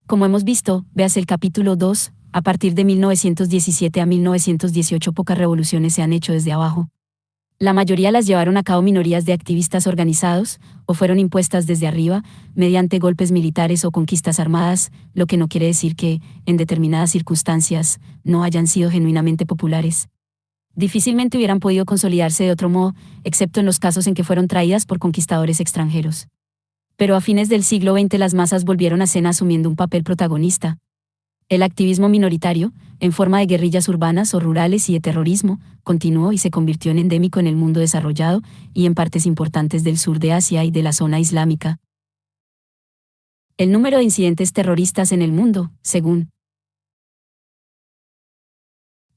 Como hemos visto, véase el capítulo 2, a partir de 1917 a 1918 pocas revoluciones se han hecho desde abajo. La mayoría las llevaron a cabo minorías de activistas organizados, o fueron impuestas desde arriba, mediante golpes militares o conquistas armadas, lo que no quiere decir que, en determinadas circunstancias, no hayan sido genuinamente populares. Difícilmente hubieran podido consolidarse de otro modo, excepto en los casos en que fueron traídas por conquistadores extranjeros. Pero a fines del siglo XX las masas volvieron a escena asumiendo un papel protagonista. El activismo minoritario, en forma de guerrillas urbanas o rurales y de terrorismo, continuó y se convirtió en endémico en el mundo desarrollado y en partes importantes del sur de Asia y de la zona islámica. El número de incidentes terroristas en el mundo, según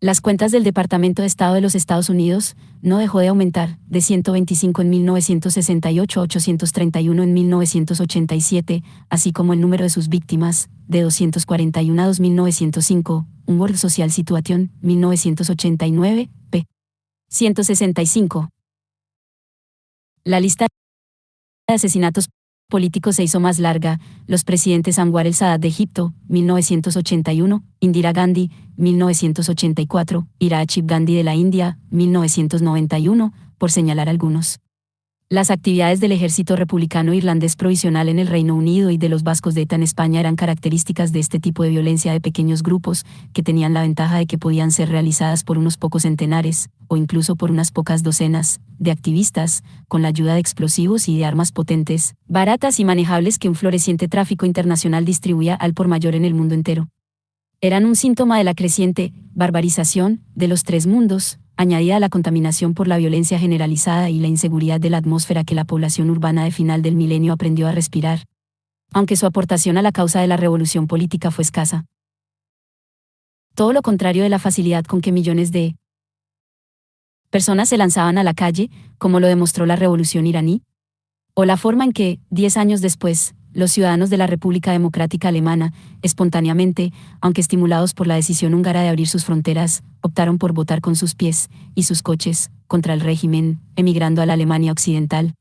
las cuentas del Departamento de Estado de los Estados Unidos, no dejó de aumentar, de 125 en 1968 a 831 en 1987, así como el número de sus víctimas, de 241 a 2905, un World Social Situation, 1989, p. 165. La lista de asesinatos políticos se hizo más larga: los presidentes Anwar el-Sadat de Egipto, 1981, Indira Gandhi, 1984, y Rajiv Gandhi de la India, 1991, por señalar algunos. Las actividades del ejército republicano irlandés provisional en el Reino Unido y de los vascos de ETA en España eran características de este tipo de violencia de pequeños grupos, que tenían la ventaja de que podían ser realizadas por unos pocos centenares, o incluso por unas pocas docenas, de activistas, con la ayuda de explosivos y de armas potentes, baratas y manejables que un floreciente tráfico internacional distribuía al por mayor en el mundo entero. Eran un síntoma de la creciente barbarización de los tres mundos, añadida a la contaminación por la violencia generalizada y la inseguridad de la atmósfera que la población urbana de final del milenio aprendió a respirar. Aunque su aportación a la causa de la revolución política fue escasa. Todo lo contrario de la facilidad con que millones de personas se lanzaban a la calle, como lo demostró la revolución iraní, o la forma en que, 10 años después, los ciudadanos de la República Democrática Alemana, espontáneamente, aunque estimulados por la decisión húngara de abrir sus fronteras, optaron por votar con sus pies y sus coches contra el régimen, emigrando a la Alemania occidental.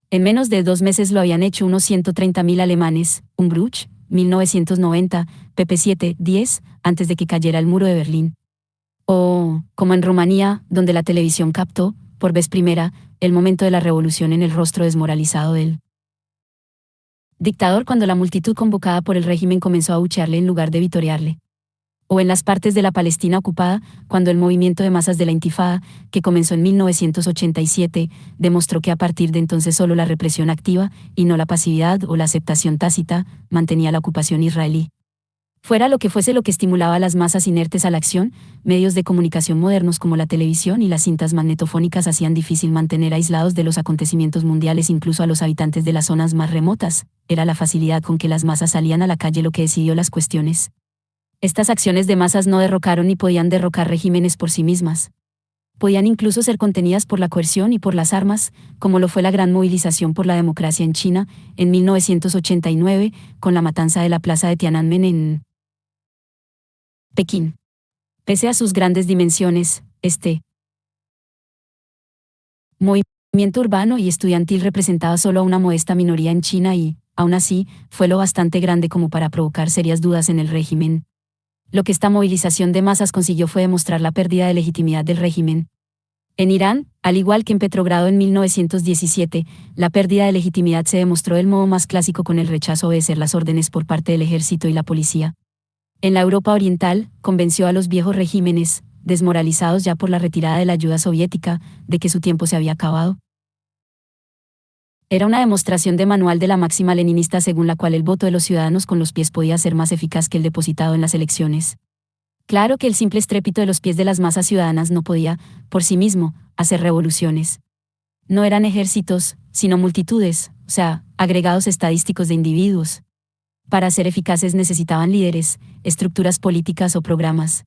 En menos de 2 meses lo habían hecho unos 130.000 alemanes, Unglück, 1990, pp 7-10, antes de que cayera el muro de Berlín. O, como en Rumanía, donde la televisión captó, por vez primera, el momento de la revolución en el rostro desmoralizado del dictador cuando la multitud convocada por el régimen comenzó a abuchearle en lugar de vitorearle. O en las partes de la Palestina ocupada, cuando el movimiento de masas de la Intifada, que comenzó en 1987, demostró que a partir de entonces solo la represión activa, y no la pasividad o la aceptación tácita, mantenía la ocupación israelí. Fuera lo que fuese lo que estimulaba a las masas inertes a la acción, medios de comunicación modernos como la televisión y las cintas magnetofónicas hacían difícil mantener aislados de los acontecimientos mundiales incluso a los habitantes de las zonas más remotas. Era la facilidad con que las masas salían a la calle lo que decidió las cuestiones. Estas acciones de masas no derrocaron ni podían derrocar regímenes por sí mismas. Podían incluso ser contenidas por la coerción y por las armas, como lo fue la gran movilización por la democracia en China, en 1989, con la matanza de la plaza de Tiananmen en Pekín. Pese a sus grandes dimensiones, este movimiento urbano y estudiantil representaba solo a una modesta minoría en China y, aún así, fue lo bastante grande como para provocar serias dudas en el régimen. Lo que esta movilización de masas consiguió fue demostrar la pérdida de legitimidad del régimen. En Irán, al igual que en Petrogrado en 1917, la pérdida de legitimidad se demostró del modo más clásico con el rechazo a obedecer las órdenes por parte del ejército y la policía. En la Europa oriental, convenció a los viejos regímenes, desmoralizados ya por la retirada de la ayuda soviética, de que su tiempo se había acabado. Era una demostración de manual de la máxima leninista según la cual el voto de los ciudadanos con los pies podía ser más eficaz que el depositado en las elecciones. Claro que el simple estrépito de los pies de las masas ciudadanas no podía, por sí mismo, hacer revoluciones. No eran ejércitos, sino multitudes, o sea, agregados estadísticos de individuos. Para ser eficaces necesitaban líderes, estructuras políticas o programas.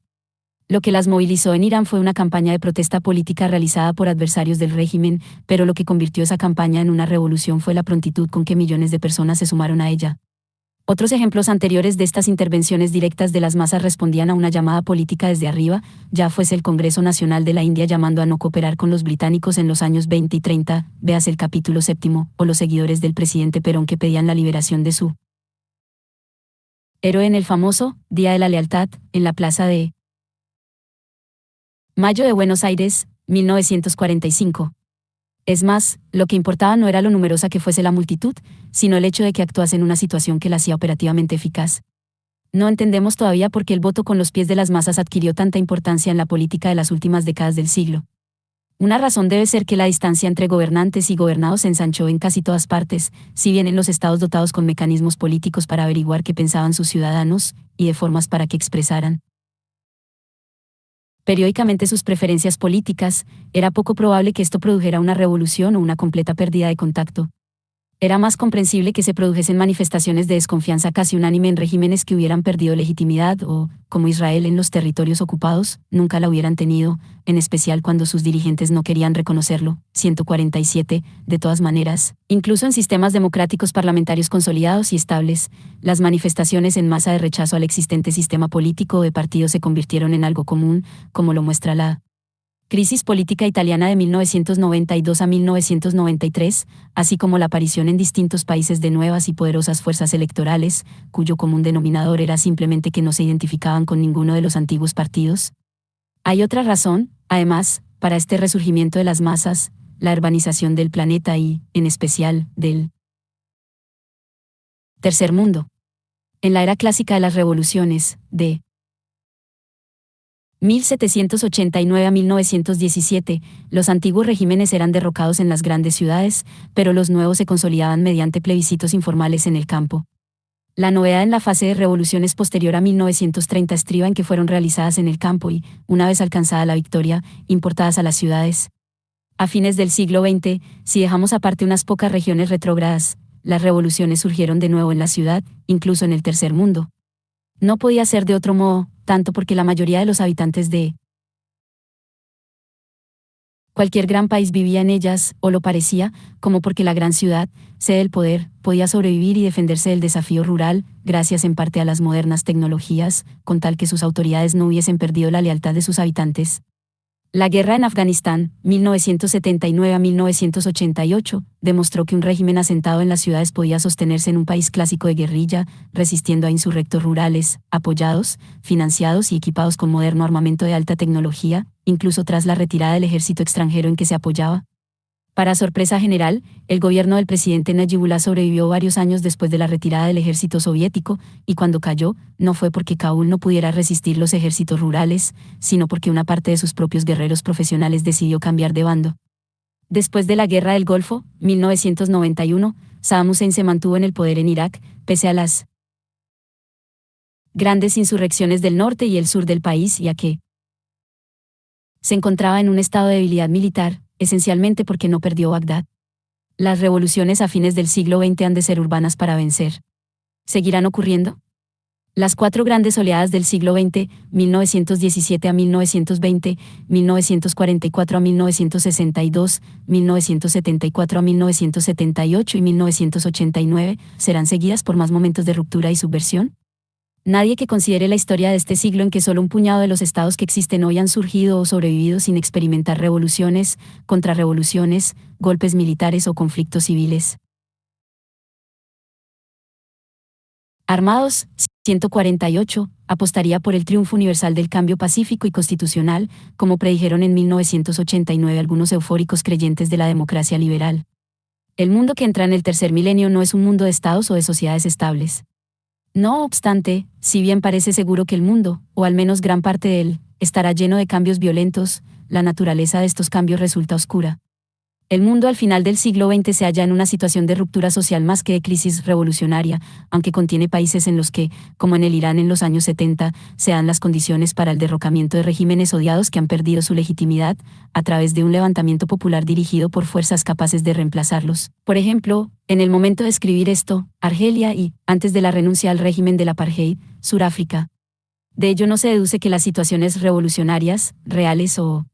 Lo que las movilizó en Irán fue una campaña de protesta política realizada por adversarios del régimen, pero lo que convirtió esa campaña en una revolución fue la prontitud con que millones de personas se sumaron a ella. Otros ejemplos anteriores de estas intervenciones directas de las masas respondían a una llamada política desde arriba, ya fuese el Congreso Nacional de la India llamando a no cooperar con los británicos en los años 20 y 30, véase el capítulo 7, o los seguidores del presidente Perón que pedían la liberación de su héroe en el famoso Día de la Lealtad, en la Plaza de Mayo de Buenos Aires, 1945. Es más, lo que importaba no era lo numerosa que fuese la multitud, sino el hecho de que actuase en una situación que la hacía operativamente eficaz. No entendemos todavía por qué el voto con los pies de las masas adquirió tanta importancia en la política de las últimas décadas del siglo. Una razón debe ser que la distancia entre gobernantes y gobernados se ensanchó en casi todas partes, si bien en los estados dotados con mecanismos políticos para averiguar qué pensaban sus ciudadanos, y de formas para que expresaran periódicamente sus preferencias políticas, era poco probable que esto produjera una revolución o una completa pérdida de contacto. Era más comprensible que se produjesen manifestaciones de desconfianza casi unánime en regímenes que hubieran perdido legitimidad o, como Israel en los territorios ocupados, nunca la hubieran tenido, en especial cuando sus dirigentes no querían reconocerlo. 147. De todas maneras, incluso en sistemas democráticos parlamentarios consolidados y estables, las manifestaciones en masa de rechazo al existente sistema político o de partido se convirtieron en algo común, como lo muestra la crisis política italiana de 1992 a 1993, así como la aparición en distintos países de nuevas y poderosas fuerzas electorales, cuyo común denominador era simplemente que no se identificaban con ninguno de los antiguos partidos. Hay otra razón, además, para este resurgimiento de las masas, la urbanización del planeta y, en especial, del tercer mundo. En la era clásica de las revoluciones, de 1789 a 1917, los antiguos regímenes eran derrocados en las grandes ciudades, pero los nuevos se consolidaban mediante plebiscitos informales en el campo. La novedad en la fase de revoluciones posterior a 1930 estriba en que fueron realizadas en el campo y, una vez alcanzada la victoria, importadas a las ciudades. A fines del siglo XX, si dejamos aparte unas pocas regiones retrógradas, las revoluciones surgieron de nuevo en la ciudad, incluso en el tercer mundo. No podía ser de otro modo, tanto porque la mayoría de los habitantes de cualquier gran país vivía en ellas, o lo parecía, como porque la gran ciudad, sede del poder, podía sobrevivir y defenderse del desafío rural, gracias en parte a las modernas tecnologías, con tal que sus autoridades no hubiesen perdido la lealtad de sus habitantes. La guerra en Afganistán, 1979 a 1988, demostró que un régimen asentado en las ciudades podía sostenerse en un país clásico de guerrilla, resistiendo a insurrectos rurales, apoyados, financiados y equipados con moderno armamento de alta tecnología, incluso tras la retirada del ejército extranjero en que se apoyaba. Para sorpresa general, el gobierno del presidente Nayibullah sobrevivió varios años después de la retirada del ejército soviético, y cuando cayó, no fue porque Kabul no pudiera resistir los ejércitos rurales, sino porque una parte de sus propios guerreros profesionales decidió cambiar de bando. Después de la Guerra del Golfo, 1991, Saddam Hussein se mantuvo en el poder en Irak, pese a las grandes insurrecciones del norte y el sur del país, ya que se encontraba en un estado de debilidad militar, esencialmente porque no perdió Bagdad. Las revoluciones a fines del siglo XX han de ser urbanas para vencer. ¿Seguirán ocurriendo? Las cuatro grandes oleadas del siglo XX, 1917 a 1920, 1944 a 1962, 1974 a 1978 y 1989, ¿serán seguidas por más momentos de ruptura y subversión? Nadie que considere la historia de este siglo en que solo un puñado de los estados que existen hoy han surgido o sobrevivido sin experimentar revoluciones, contrarrevoluciones, golpes militares o conflictos civiles armados. 148, apostaría por el triunfo universal del cambio pacífico y constitucional, como predijeron en 1989 algunos eufóricos creyentes de la democracia liberal. El mundo que entra en el tercer milenio no es un mundo de estados o de sociedades estables. No obstante, si bien parece seguro que el mundo, o al menos gran parte de él, estará lleno de cambios violentos, la naturaleza de estos cambios resulta oscura. El mundo al final del siglo XX se halla en una situación de ruptura social más que de crisis revolucionaria, aunque contiene países en los que, como en el Irán en los años 70, se dan las condiciones para el derrocamiento de regímenes odiados que han perdido su legitimidad, a través de un levantamiento popular dirigido por fuerzas capaces de reemplazarlos. Por ejemplo, en el momento de escribir esto, Argelia y, antes de la renuncia al régimen del apartheid, Suráfrica. De ello no se deduce que las situaciones revolucionarias, reales o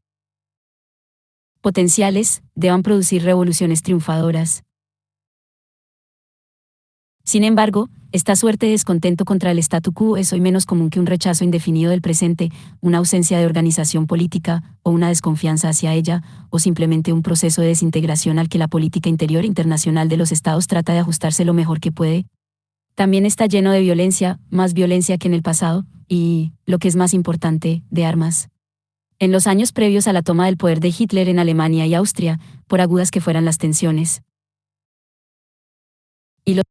potenciales, deban producir revoluciones triunfadoras. Sin embargo, esta suerte de descontento contra el statu quo es hoy menos común que un rechazo indefinido del presente, una ausencia de organización política, o una desconfianza hacia ella, o simplemente un proceso de desintegración al que la política interior internacional de los estados trata de ajustarse lo mejor que puede. También está lleno de violencia, más violencia que en el pasado, y, lo que es más importante, de armas. En los años previos a la toma del poder de Hitler en Alemania y Austria, por agudas que fueran las tensiones y los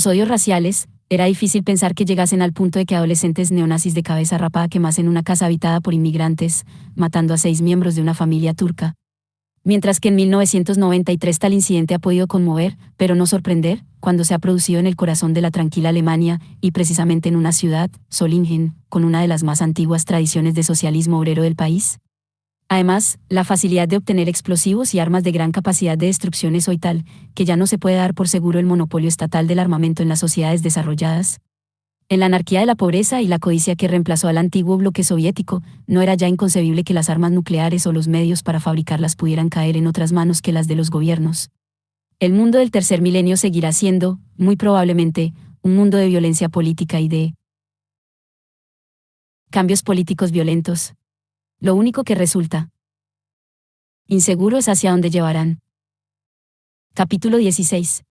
odios raciales, era difícil pensar que llegasen al punto de que adolescentes neonazis de cabeza rapada quemasen una casa habitada por inmigrantes, matando a 6 miembros de una familia turca. Mientras que en 1993 tal incidente ha podido conmover, pero no sorprender, cuando se ha producido en el corazón de la tranquila Alemania, y precisamente en una ciudad, Solingen, con una de las más antiguas tradiciones de socialismo obrero del país. Además, la facilidad de obtener explosivos y armas de gran capacidad de destrucción es hoy tal, que ya no se puede dar por seguro el monopolio estatal del armamento en las sociedades desarrolladas. En la anarquía de la pobreza y la codicia que reemplazó al antiguo bloque soviético, no era ya inconcebible que las armas nucleares o los medios para fabricarlas pudieran caer en otras manos que las de los gobiernos. El mundo del tercer milenio seguirá siendo, muy probablemente, un mundo de violencia política y de cambios políticos violentos. Lo único que resulta inseguro es hacia dónde llevarán. Capítulo 16.